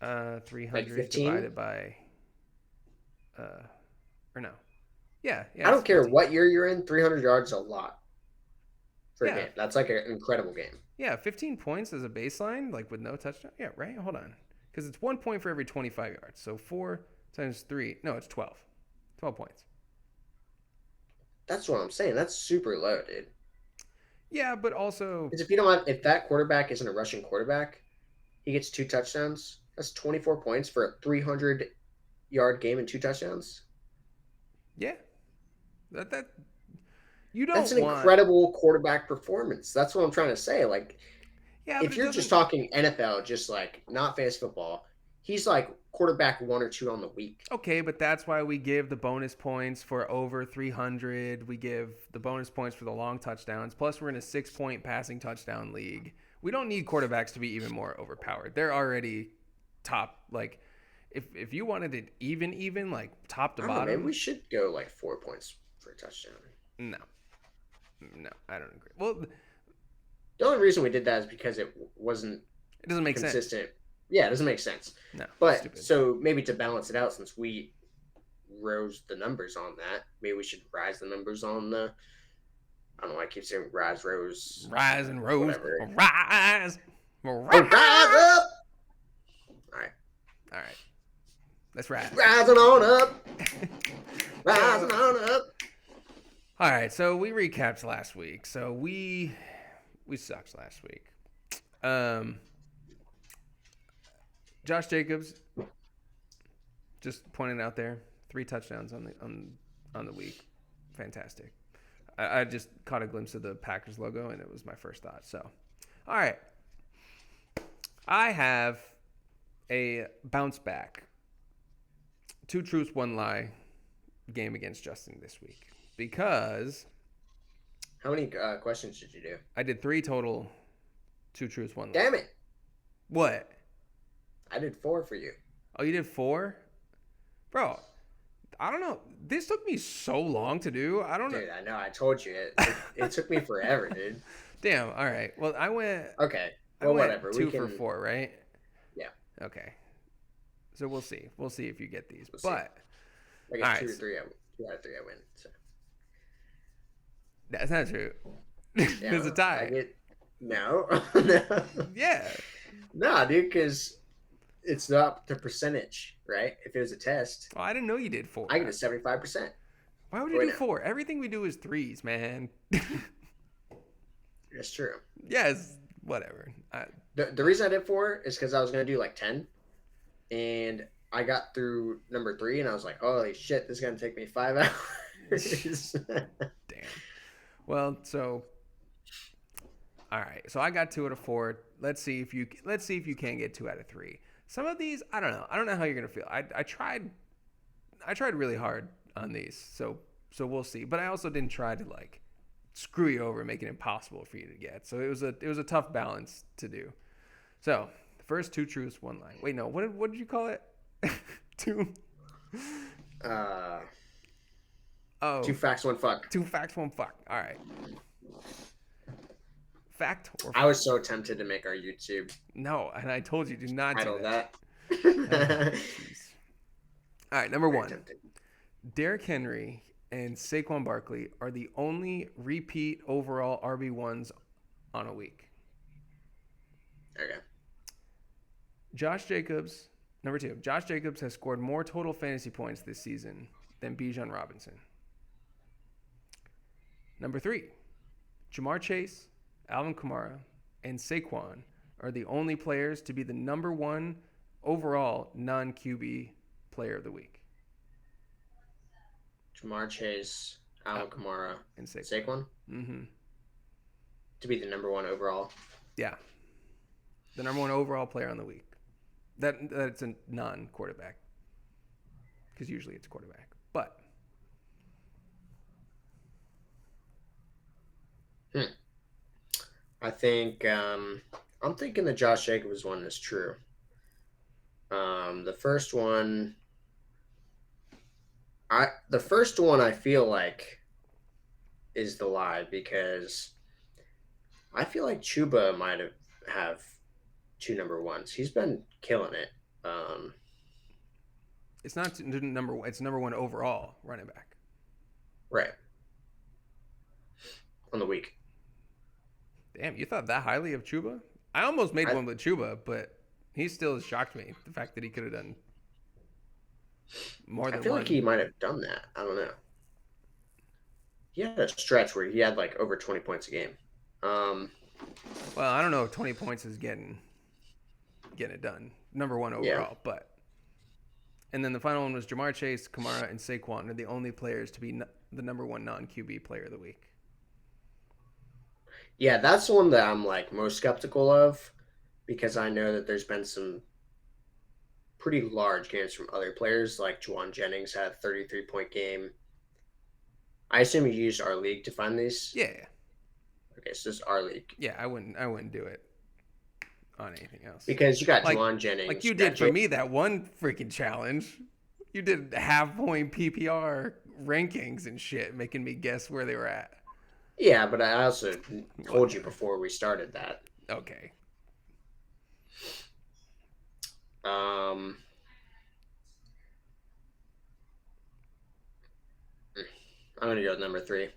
300
Like 15?
divided by, or no. Yeah.
I don't care
15.
what year you're in, 300 yards is a lot for a
Yeah.
game. That's like an incredible game.
Yeah, 15 points as a baseline, like with no touchdown. Yeah, right? Hold on. Because it's 1 point for every 25 yards. So 4 times 3. No, it's 12. 12 points.
That's what I'm saying. That's super low, dude.
Yeah, but also.
Because if that quarterback isn't a rushing quarterback, he gets 2 touchdowns. That's 24 points for a 300-yard game and 2 touchdowns.
Yeah. That you don't
That's an
want.
incredible quarterback performance. That's what I'm trying to say. Like,
Yeah,
if you're just talking NFL, just like not fantasy football, he's like quarterback 1 or 2 on the week.
Okay, but that's why we give the bonus points for over 300. We give the bonus points for the long touchdowns. Plus, we're in a 6-point passing touchdown league. We don't need quarterbacks to be even more overpowered. They're already top. Like, if you wanted it even, like top to bottom.
Maybe we should go like 4 points for a touchdown.
No, I don't agree. Well,
the only reason we did that is because it
doesn't make
consistent.
sense.
Yeah, it doesn't make sense.
No,
but
stupid.
So maybe to balance it out, since we rose the numbers on that, maybe we should rise the numbers on the. I don't know. I keep saying rise, rose,
rise and rose,
whatever.
rise
up. All right.
Let's rise.
Rising on up. Rising on up.
All right, so we recapped last week. So we sucked last week. Josh Jacobs, just pointing out there, 3 touchdowns on the week, fantastic. I just caught a glimpse of the Packers logo, and it was my first thought. So, all right, I have a bounce back, 2 truths, 1 lie game against Justin this week. Because
how many questions did you do?
I did 3 total, 2 truths, 1 lie.
Damn it!
What?
I did 4 for you.
Oh, you did 4, bro. I don't know. This took me so long to do. I don't know.
Dude, I know. I told you it took me forever, dude.
Damn. All right. Well, I went.
Okay. Well, whatever.
2 for 4, right?
Yeah.
Okay. So we'll see. We'll see if you get these.
We'll
but
I got 2 or 3. 2 out of 3. I win. So.
That's not true.
Yeah,
There's a tie.
No.
Yeah.
Nah, dude, because it's not the percentage, right? If it was a test.
Oh, I didn't know you did 4.
I get a 75%.
Why would you do 4? Everything we do is 3s, man.
That's true.
Yes. Whatever.
The reason I did 4 is because I was going to do like 10. And I got through number 3 and I was like, holy shit, this is going to take me 5 hours.
Damn. Well, so all right. So I got 2 out of 4. Let's see if you can get 2 out of 3. Some of these, I don't know. I don't know how you're gonna feel. I tried really hard on these. So we'll see. But I also didn't try to like screw you over and make it impossible for you to get. So it was a tough balance to do. So the first 2 truths, 1 lie. Wait, no. What did you call it? 2. 2
facts, 1 fuck.
2 facts, 1 fuck. All right. Fact or
I was so tempted to make our YouTube
no? And I told you, do not do
title
that.
that.
Jeez. All right, number
Very
one.
tempting.
Derrick Henry and Saquon Barkley are the only repeat overall RB1s on a week.
Okay.
Josh Jacobs, number two. Josh Jacobs has scored more total fantasy points this season than Bijan Robinson. Number three. Jamar Chase, Alvin Kamara, and Saquon are the only players to be the number one overall non-QB player of the week.
Jamar Chase,
Al-
Alvin Kamara,
and Saquon.
Saquon
Mm-hmm.
to be the number one overall.
Yeah, the number one overall player on the week. That's a non-quarterback, because usually it's quarterback. But
I think I'm thinking the Josh Jacobs one is true. The first one, I feel like is the lie because I feel like Chuba might have two number ones. He's been killing it.
it's not number one. It's number one overall running back.
Right on the week.
Damn, you thought that highly of Chuba? I almost made
I,
one with Chuba, but he still shocked me. The fact that he could have done more
I
than
feel
one.
like he might have done that. I don't know. He had a stretch where he had like over 20 points a game.
Well, I don't know if 20 points is getting it done. Number one overall,
Yeah.
but. And then the final one was Jamar Chase, Kamara, and Saquon are the only players to be the number one non-QB player of the week.
Yeah, that's the one that I'm like most skeptical of because I know that there's been some pretty large games from other players. Like Juwan Jennings had a 33-point game. I assume you used our league to find these.
Yeah.
Okay, so this is our league
Yeah, I wouldn't do it on anything else.
because you got
Like
Juwan Jennings.
like you did for me that one freaking challenge. You did half point PPR rankings and shit, making me guess where they were at.
Yeah, but I also told you
Whatever.
before we started that.
Okay.
Um, I'm gonna go with number 3.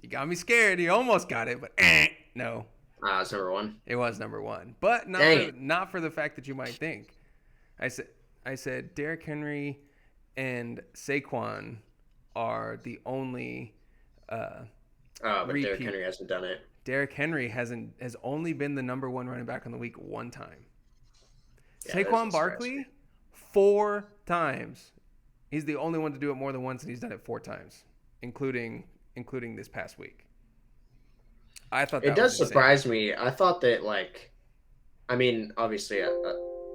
You got me scared. You almost got it, but no.
It's number 1.
It was number one, but not for the fact that you might think. I said Derrick Henry and Saquon are the only
But Derrick Henry hasn't done it.
Derrick Henry has only been the number one running back on the week one time.
Yeah,
Saquon Barkley 4 times. He's the only one to do it more than once, and he's done it 4 times, including this past week. I thought that
it does
was
surprise me. I thought that obviously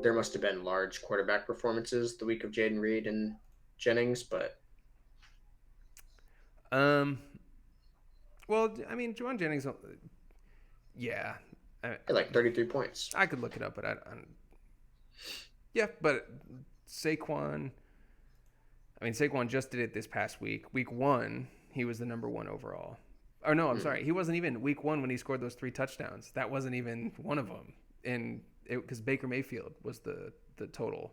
there must have been large quarterback performances the week of Jaden Reed and Jennings, but
well, I mean, Juwan Jennings, yeah,
like 33 points.
I could look it up, but I don't. Yeah, but Saquon. I mean, Saquon just did it this past week. Week 1, he was the number 1 overall. Or no, I'm sorry, he wasn't even week 1 when he scored those 3 touchdowns. That wasn't even one of them, and because Baker Mayfield was the total.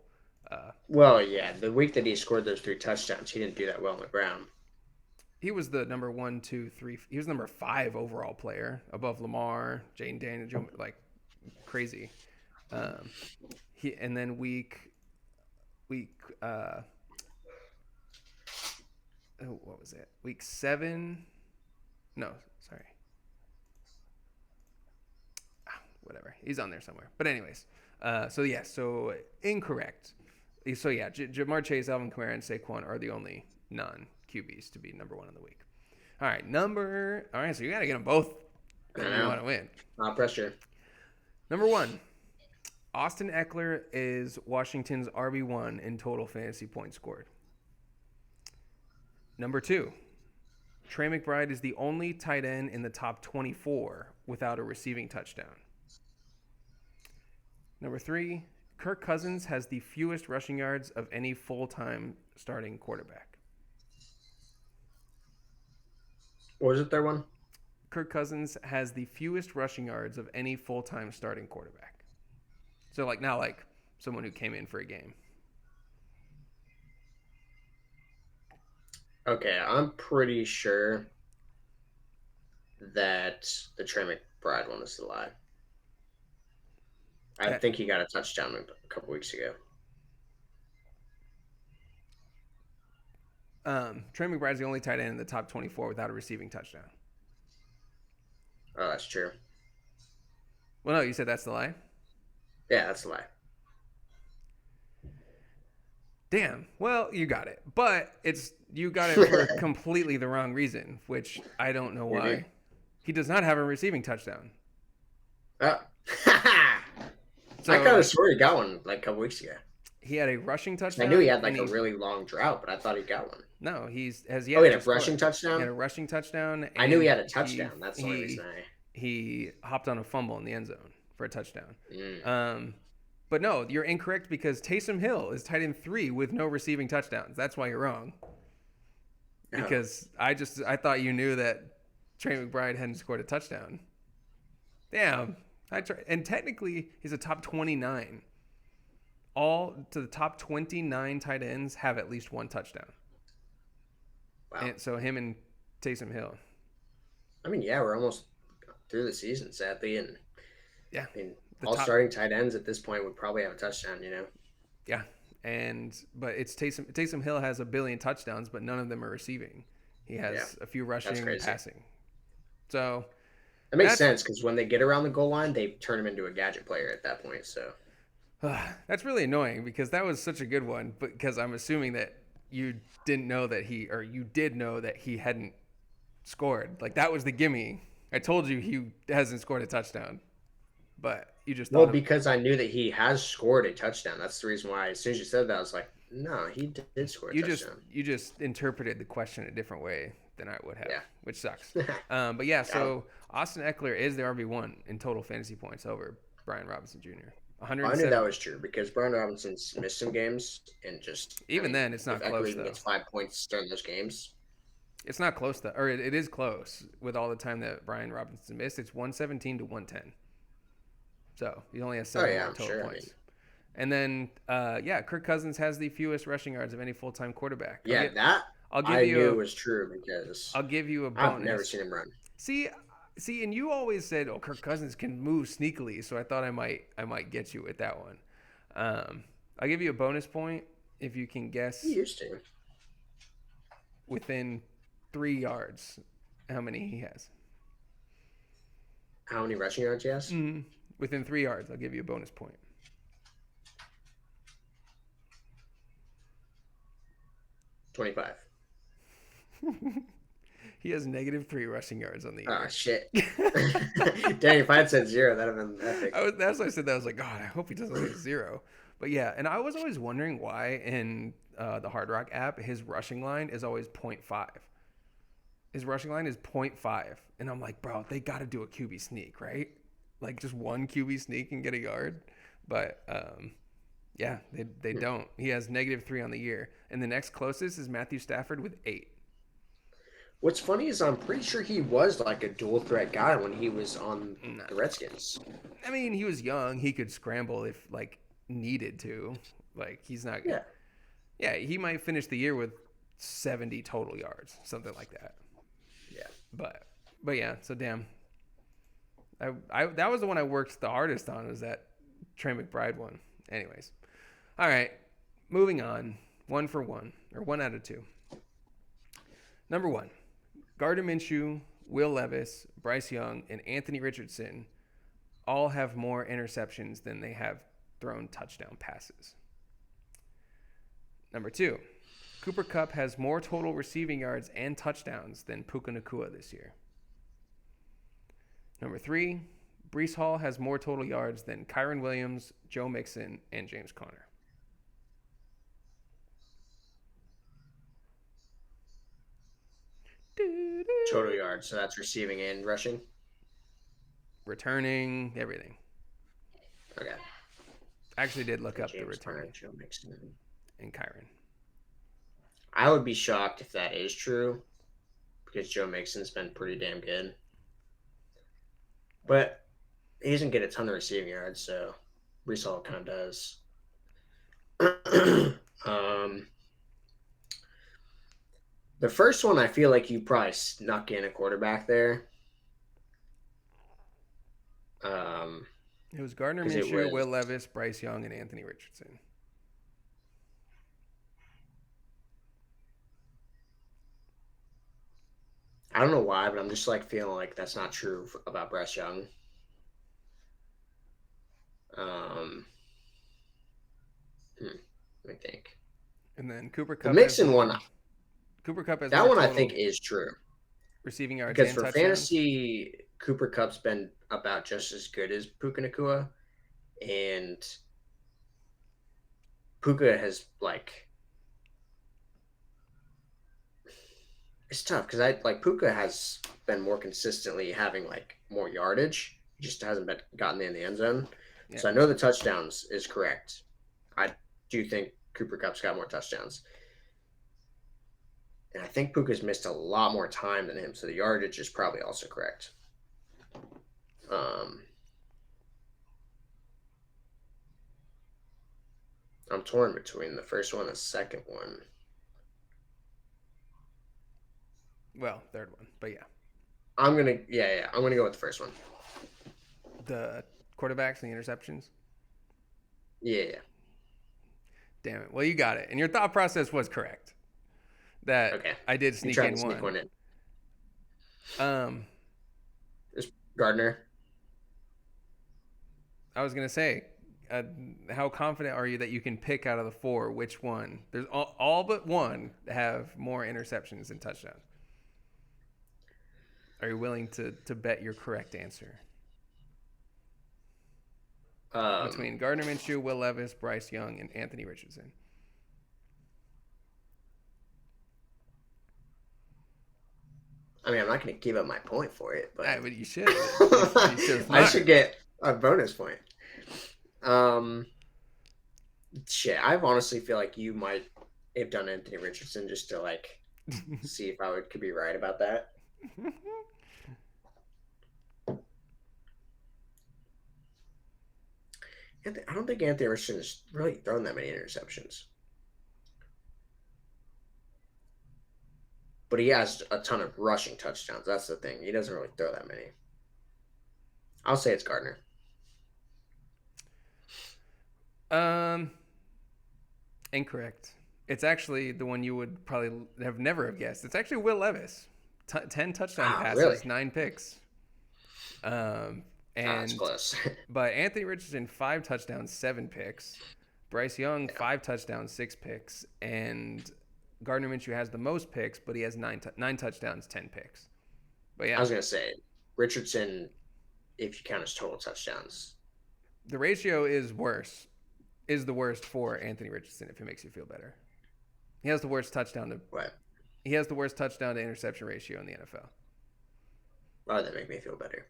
Well, yeah, the week that he scored those 3 touchdowns, he didn't do that well on the ground.
He was the number 1, 2, 3. He was number 5 overall player above Lamar, Jane Daniel, like crazy. And then week. What was it? Week 7. No, sorry. Whatever. He's on there somewhere. But anyways, so incorrect. So yeah, Jamar Chase, Alvin Kamara, and Saquon are the only non-QBs to be number 1 in the week. All right, so you got to get them both if you want to win.
Not pressure.
Number 1, Austin Eckler is Washington's RB1 in total fantasy points scored. Number 2, Trey McBride is the only tight end in the top 24 without a receiving touchdown. Number 3, Kirk Cousins has the fewest rushing yards of any full-time starting quarterback.
What was it, third one?
Kirk Cousins has the fewest rushing yards of any full-time starting quarterback. So like now, like someone who came in for a game.
Okay, I'm pretty sure that the Trey McBride one is the lie. I
That
think he got a touchdown a couple weeks ago.
Trey McBride's the only tight end in the top 24 without a receiving touchdown.
Oh, that's true.
Well, no, you said that's the lie.
Yeah, that's the lie.
Damn. Well, you got it, but you got it for completely the wrong reason, which I don't know why. He does not have a receiving touchdown.
Oh.
So
I kind of swore he got one like a couple weeks ago.
he had a rushing touchdown.
I knew he had like a really long drought, but I thought he got one.
No, he's has
Oh,
yet
he had
to
a rushing
score.
touchdown?
He had a rushing touchdown.
I knew he had a
and
touchdown. That's the only reason
he hopped on a fumble in the end zone for a touchdown.
Mm.
But no, you're incorrect because Taysom Hill is tight end 3 with no receiving touchdowns. That's why you're wrong. Because I thought you knew that Trey McBride hadn't scored a touchdown. Damn. And technically, he's a top 29. All to the top 29 tight ends have at least one touchdown.
Wow.
And so him and Taysom Hill.
I mean, yeah, we're almost through the season, sadly, and
yeah,
I mean, all starting tight ends at this point would probably have a touchdown, you know.
Yeah, but it's Taysom. Taysom Hill has 1 billion touchdowns, but none of them are receiving. He has a few rushing and passing. So
that makes sense because when they get around the goal line, they turn him into a gadget player at that point. So
that's really annoying because that was such a good one. But because I'm assuming that you didn't know that you did know that he hadn't scored. Like that was the gimme. I told you he hasn't scored a touchdown, but you just thought
because I knew that he has scored a touchdown. That's the reason why. As soon as you said that, I was like, no, he did score a touchdown.
You just interpreted the question a different way than I would have, which sucks. But yeah, so Austin Eckler is the RB1 in total fantasy points over Brian Robinson Jr.
I knew that was true because Brian Robinson's missed some games and just
then it's not close.
Eckler gets 5 points during those games.
It's not close though, or it is close with all the time that Brian Robinson missed. It's 117 to 110. So he only has 7 total points. And then, Kirk Cousins has the fewest rushing yards of any full-time quarterback.
I knew it was true because
I'll give you a bonus.
I've never seen him run.
See, and you always said, "Oh, Kirk Cousins can move sneakily," so I thought I might get you with that one. I'll give you a bonus point if you can guess.
He used to.
Within 3 yards, how many he has?
How many rushing yards he has?
Within 3 yards, I'll give you a bonus point.
25.
He has -3 rushing yards on the year.
Oh, shit. Dang, if I had said 0, that would have been epic.
That's why I said that. I was like, God, I hope he doesn't say 0. But yeah, and I was always wondering why in the Hard Rock app, his rushing line is always 0.5. His rushing line is 0.5. And I'm like, bro, they got to do a QB sneak, right? Like just one QB sneak and get a yard. But yeah, they don't. He has -3 on the year. And the next closest is Matthew Stafford with 8.
What's funny is I'm pretty sure he was like a dual threat guy when he was on the Redskins.
I mean, he was young. He could scramble if like needed to. Like he's not. Yeah, he might finish the year with 70 total yards, something like that.
Yeah.
But yeah, so damn. I that was the one I worked the hardest on, was that Trey McBride one. Anyways. All right. Moving on. 1 for 1 or 1 out of 2. Number 1. Gardner Minshew, Will Levis, Bryce Young, and Anthony Richardson all have more interceptions than they have thrown touchdown passes. Number 2. Cooper Kupp has more total receiving yards and touchdowns than Puka Nacua this year. Number 3. Breece Hall has more total yards than Kyron Williams, Joe Mixon, and James Conner.
Total yards, so that's receiving and rushing?
Returning, everything.
Okay.
I actually did look up
James
the returning.
Conner, Joe Mixon.
And Kyron.
I would be shocked if that is true because Joe Mixon's been pretty damn good. but he doesn't get a ton of receiving yards, so Brees Hall kind of does. um, the first one, I feel like you probably snuck in a quarterback there. Um,
It was Gardner
because it
Minshew,
was
Will Levis, Bryce Young, and Anthony Richardson.
I don't know why, but I'm just like feeling like that's not true about Bryce Young. Um, let me think.
And then Cooper
The
Cup has
Mixon one,
more. Cooper Cup has
that
more
one I think
total
is true
receiving yards
because
and
for
touchdowns.
fantasy, Cooper Cup's been about just as good as Puka Nakua, and Puka has like it's tough because I like Puka has been more consistently having like more yardage. He just hasn't been gotten in the end zone.
Yeah.
So I know the touchdowns is correct. I do think Cooper Cup's got more touchdowns. And I think Puka's missed a lot more time than him, so the yardage is probably also correct. Um, I'm torn between the first one and the second one.
Well, third one, but yeah,
I'm gonna go with the first one.
the quarterbacks and the interceptions.
Yeah.
Damn it. Well, you got it, and your thought process was correct. That
Okay.
I did
You
sneak
tried to
in
sneak
one.
one in.
Um,
It's Gardner.
I was gonna say, how confident are you that you can pick out of the four which one? There's all but one have more interceptions than touchdowns. Are you willing to bet your correct answer
Um,
between Gardner Minshew, Will Levis, Bryce Young, and Anthony Richardson?
I mean, I'm not going to give up my point for it, but
But you should. You should
I should
smart.
get a bonus point. Um, shit, I honestly feel like you might have done Anthony Richardson just to like see if could be right about that. I don't think Anthony Richardson has really thrown that many interceptions, but he has a ton of rushing touchdowns. That's the thing; he doesn't really throw that many. I'll say it's Gardner.
um, Incorrect. It's actually the one you would probably have never have guessed. It's actually Will Levis. 10 touchdown
Ah, really?
passes, 9 picks. Um,
That's
and
close.
but Anthony Richardson 5 touchdowns, 7 picks. Bryce Young
Yeah.
5 touchdowns, 6 picks, and Gardner Minshew has the most picks, but he has nine touchdowns, 10 picks. But
I
yeah,
was gonna say Richardson, if you count his total touchdowns.
the ratio is worse. Is the worst for Anthony Richardson if it makes you feel better. He has the worst touchdown to
What?
he has the worst touchdown to interception ratio in the NFL.
Why would that make me feel better?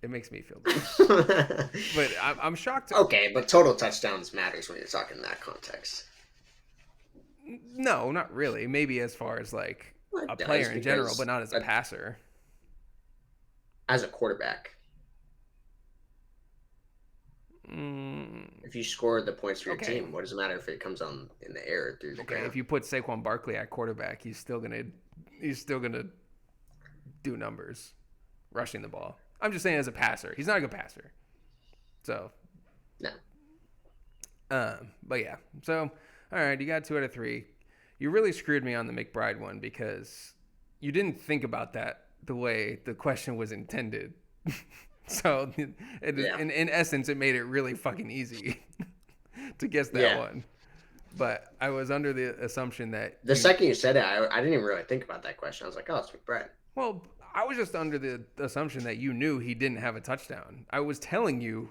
It makes me feel better. But I'm shocked.
Okay, but total touchdowns matters when you're talking in that context.
No, not really. Maybe as far as like
Well,
a
it
player
does
in general,
because
but not as a passer.
as a quarterback,
Mm,
if you score the points for your
okay.
team, what does it matter if it comes on in the air or through the
Okay.
ground?
If you put Saquon Barkley at quarterback, he's still gonna do numbers, rushing the ball. I'm just saying as a passer, he's not a good passer. So,
No.
but yeah. So, all right, you got 2 out of 3. You really screwed me on the McBride one because you didn't think about that the way the question was intended. So,
Yeah.
in essence, it made it really fucking easy to guess that
Yeah.
one. But I was under the assumption that
The second you said it, I didn't even really think about that question. I was like, oh, it's McBride.
well, I was just under the assumption that you knew he didn't have a touchdown. I was telling you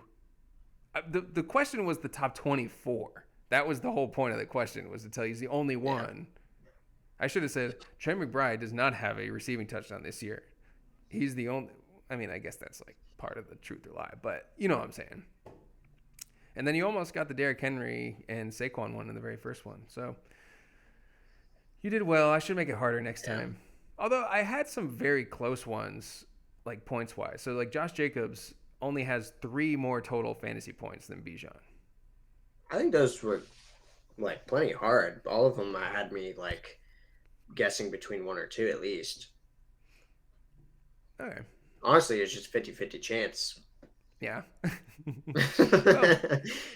the question was the top 24. That was the whole point of the question, was to tell you he's the only one. I should have said Trey McBride does not have a receiving touchdown this year. He's the only. I mean, I guess that's like part of the truth or lie, but you know what I'm saying. And then you almost got the Derrick Henry and Saquon one in the very first one. So you did well. I should make it harder next time. Although I had some very close ones, like points wise. So like Josh Jacobs, only has 3 more total fantasy points than Bijan.
I think those were like plenty hard. All of them had me like guessing between one or two at least.
Okay.
Honestly, it's just 50-50 chance.
Yeah. Well,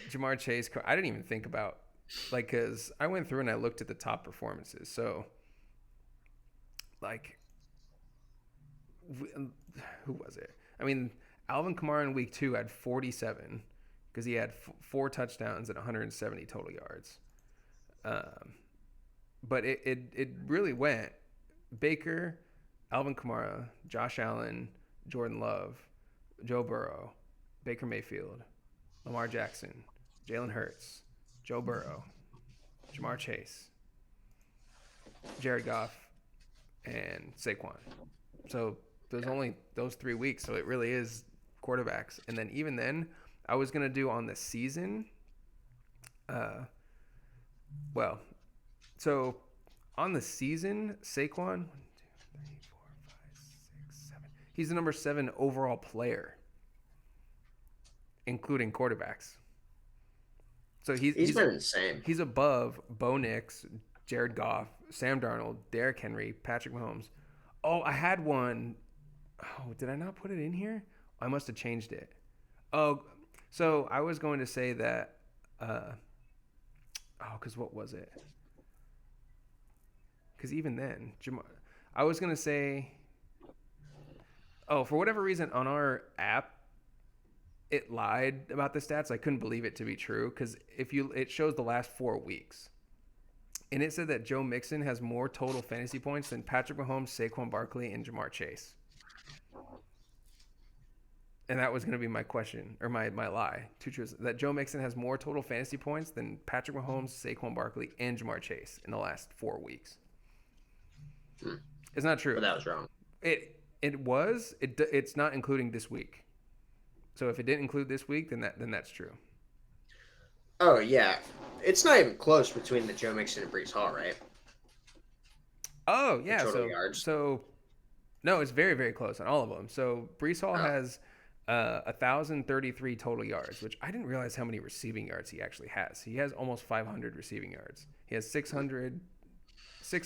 Jamar Chase, I didn't even think about, like, because I went through and I looked at the top performances. So, like, who was it? I mean, Alvin Kamara in week 2 had 47 because he had 4 touchdowns and 170 total yards. Um, but it really went Baker, Alvin Kamara, Josh Allen, Jordan Love, Joe Burrow, Baker Mayfield, Lamar Jackson, Jalen Hurts, Joe Burrow, Jamar Chase, Jared Goff, and Saquon. So there's only those 3 weeks. So it really is quarterbacks. And then even then, I was gonna do on the season. Uh, well, so on the season, Saquon, 1, 2, 3, 4, 5, 6, 7. He's the number 7 overall player, including quarterbacks. So
He's been insane.
he's above Bo Nix, Jared Goff, Sam Darnold, Derrick Henry, Patrick Mahomes. Oh, I had one. Oh, did I not put it in here? I must have changed it. Oh, so I was going to say that. Because what was it? Because even then, I was going to say. Oh, for whatever reason, on our app, it lied about the stats. I couldn't believe it to be true because it shows the last 4 weeks, and it said that Joe Mixon has more total fantasy points than Patrick Mahomes, Saquon Barkley, and Jamar Chase. And that was going to be my question, or my lie. Two truths. That Joe Mixon has more total fantasy points than Patrick Mahomes, Saquon Barkley, and Jamar Chase in the last 4 weeks. It's not true.
But that was wrong.
It's not including this week. So if it didn't include this week, then that's true.
Oh yeah, it's not even close between the Joe Mixon and Brees Hall, right?
Oh
The
yeah,
total yards.
so no, it's very very close on all of them. So Brees Hall
Oh,
has 1,033 total yards, which I didn't realize how many receiving yards he actually has. He has almost 500 receiving yards. He has 600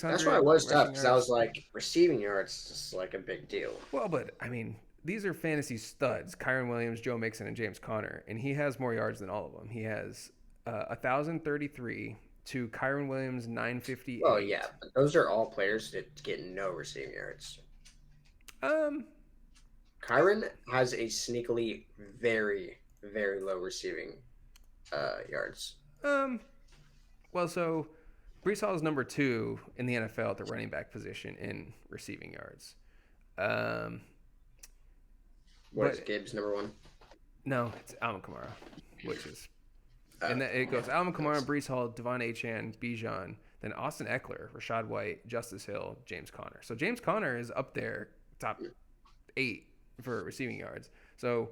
that's why it was tough
rushing
because I
yards.
was like, receiving yards is like a big deal.
Well, but I mean, these are fantasy studs: Kyron Williams, Joe Mixon, and James Conner, and he has more yards than all of them. He has 1,033 to Kyron Williams
Well, yeah,
958.
but those are all players that get no receiving yards.
Um,
Kyron has a sneakily very, very low receiving yards.
um, well, so Brees Hall is number 2 in the NFL at the running back position in receiving yards. Um,
What is
but
Gibbs number one?
no, it's Alvin Kamara, which is
Uh,
and then it goes
yeah,
Alvin Kamara,
that's-
Brees Hall, Devon Achane, Bijan, then Austin Eckler, Rashad White, Justice Hill, James Conner. So James Conner is up there, top 8 for receiving yards. So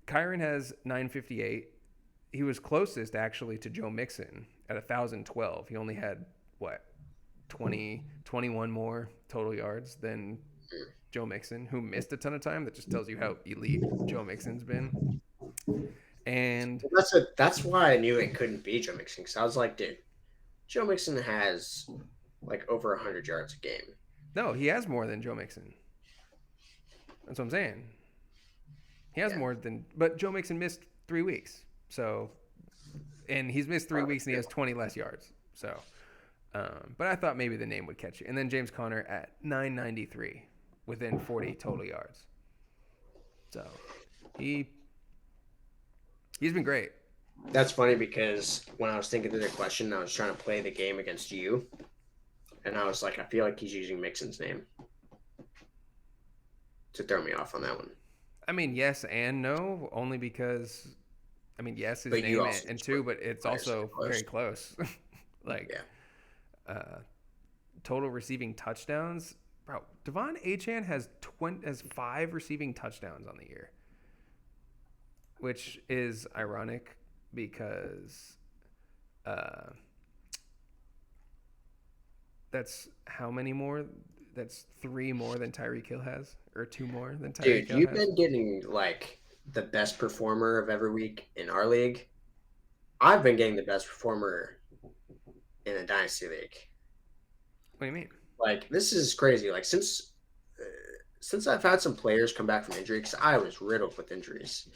Kyron has 958. He was closest actually to Joe Mixon at 1,012. He only had what 21 more total yards than Joe Mixon, who missed a ton of time. That just tells you how elite Joe Mixon's been. And
That's why I knew it couldn't be Joe Mixon because I was like, dude, Joe Mixon has like over 100 yards a game.
no, he has more than Joe Mixon. That's what I'm saying. He has
Yeah.
more than, but Joe Mixon missed 3 weeks. So, and he's missed 3 weeks and he has 20 less yards. So, but I thought maybe the name would catch you. And then James Conner at 993 within 40 total yards. So, he's been great.
That's funny because when I was thinking through the question, I was trying to play the game against you, and I was like, I feel like he's using Mixon's name to throw me off on that one.
I mean, yes and no, only because, I mean, yes, his
But you
name
also
and
just
two,
put
but it's
players
also
close.
very close. Like,
Yeah.
Total receiving touchdowns. Bro, Devon Achane has 5 receiving touchdowns on the year, which is ironic because that's how many more? That's 3 more than Tyreek Hill has, or 2 more than Tyreek
Dude,
Hill
you've
has.
been getting like the best performer of every week in our league. I've been getting the best performer in a dynasty league.
What do you mean?
Like this is crazy. Like since I've had some players come back from injury, because I was riddled with injuries,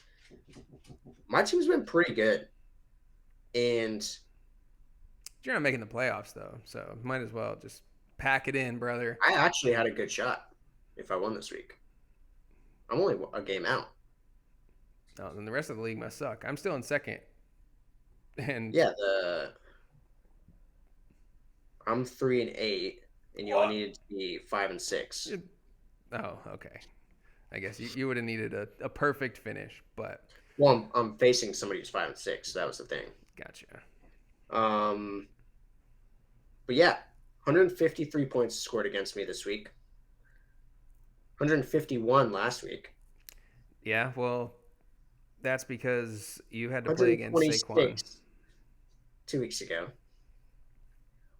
my team's been pretty good. And
You're not making the playoffs though, so might as well just pack it in, brother.
I actually had a good shot if I won this week. I'm only a game out.
No, then the rest of the league must suck. I'm still in second, and
Yeah, I'm 3-8, and you only needed to be 5-6.
oh, okay. I guess you would have needed a perfect finish, but
Well, I'm facing somebody who's 5-6. So that was the thing.
gotcha.
Um, but yeah, 153 points scored against me this week. 151 last week.
Yeah, well, that's because you had to play against Saquon.
126 2 weeks ago.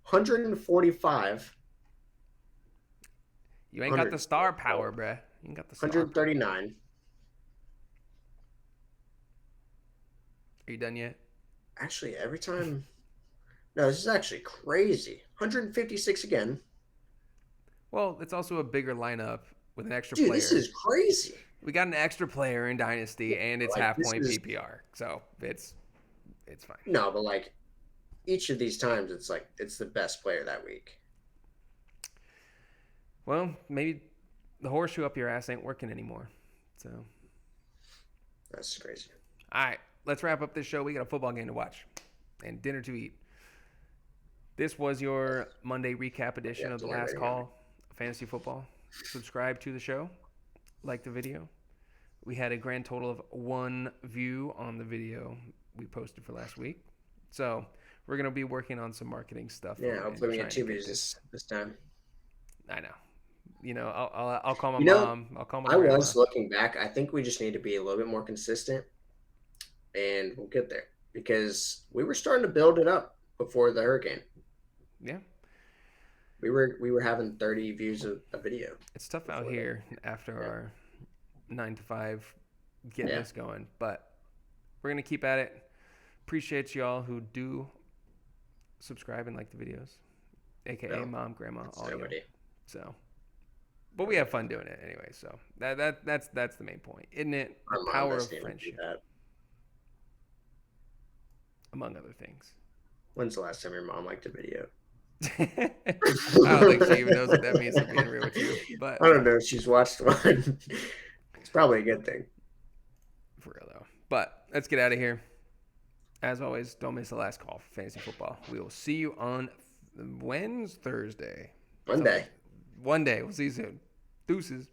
145.
You ain't got the star power, bruh. You ain't got the star power.
139.
Are you done yet?
Actually, every time. No, this is actually crazy. 156 again.
Well, it's also a bigger lineup with an extra
Dude,
player.
this is crazy.
We got an extra player in Dynasty, and it's
Like,
half
this
point
is-
PPR, so it's fine.
No, but like each of these times, it's like it's the best player that week.
Well, maybe the horseshoe up your ass ain't working anymore. So,
That's crazy.
all right, let's wrap up this show. We got a football game to watch and dinner to eat. This was your Monday recap edition of the Last Call Fantasy Football. Subscribe to the show, like the video. We had a grand total of 1 view on the video we posted for last week. So we're gonna be working on some marketing stuff.
Yeah, hopefully we get 2 views this time.
I know. You know, I'll call my
You know,
mom. I'll call my
I
grandma.
was looking back. I think we just need to be a little bit more consistent, and we'll get there because we were starting to build it up before the hurricane.
Yeah,
We were having 30 views a video.
it's tough out here after our 9 to 5 getting this going, but we're gonna keep at it. Appreciate y'all who do subscribe and like the videos, aka mom, grandma, all you. So, but we have fun doing it anyway. So that's the main point, isn't it? The power of friendship, among other things.
When's the last time your mom liked a video?
I don't think she even knows what that means, to being real with you. But
I don't know if she's watched one. It's probably a good thing.
For real though. But let's get out of here. As always, don't miss the last call for fantasy football. We will see you on Thursday.
One day.
One day. We'll see you soon. Deuces.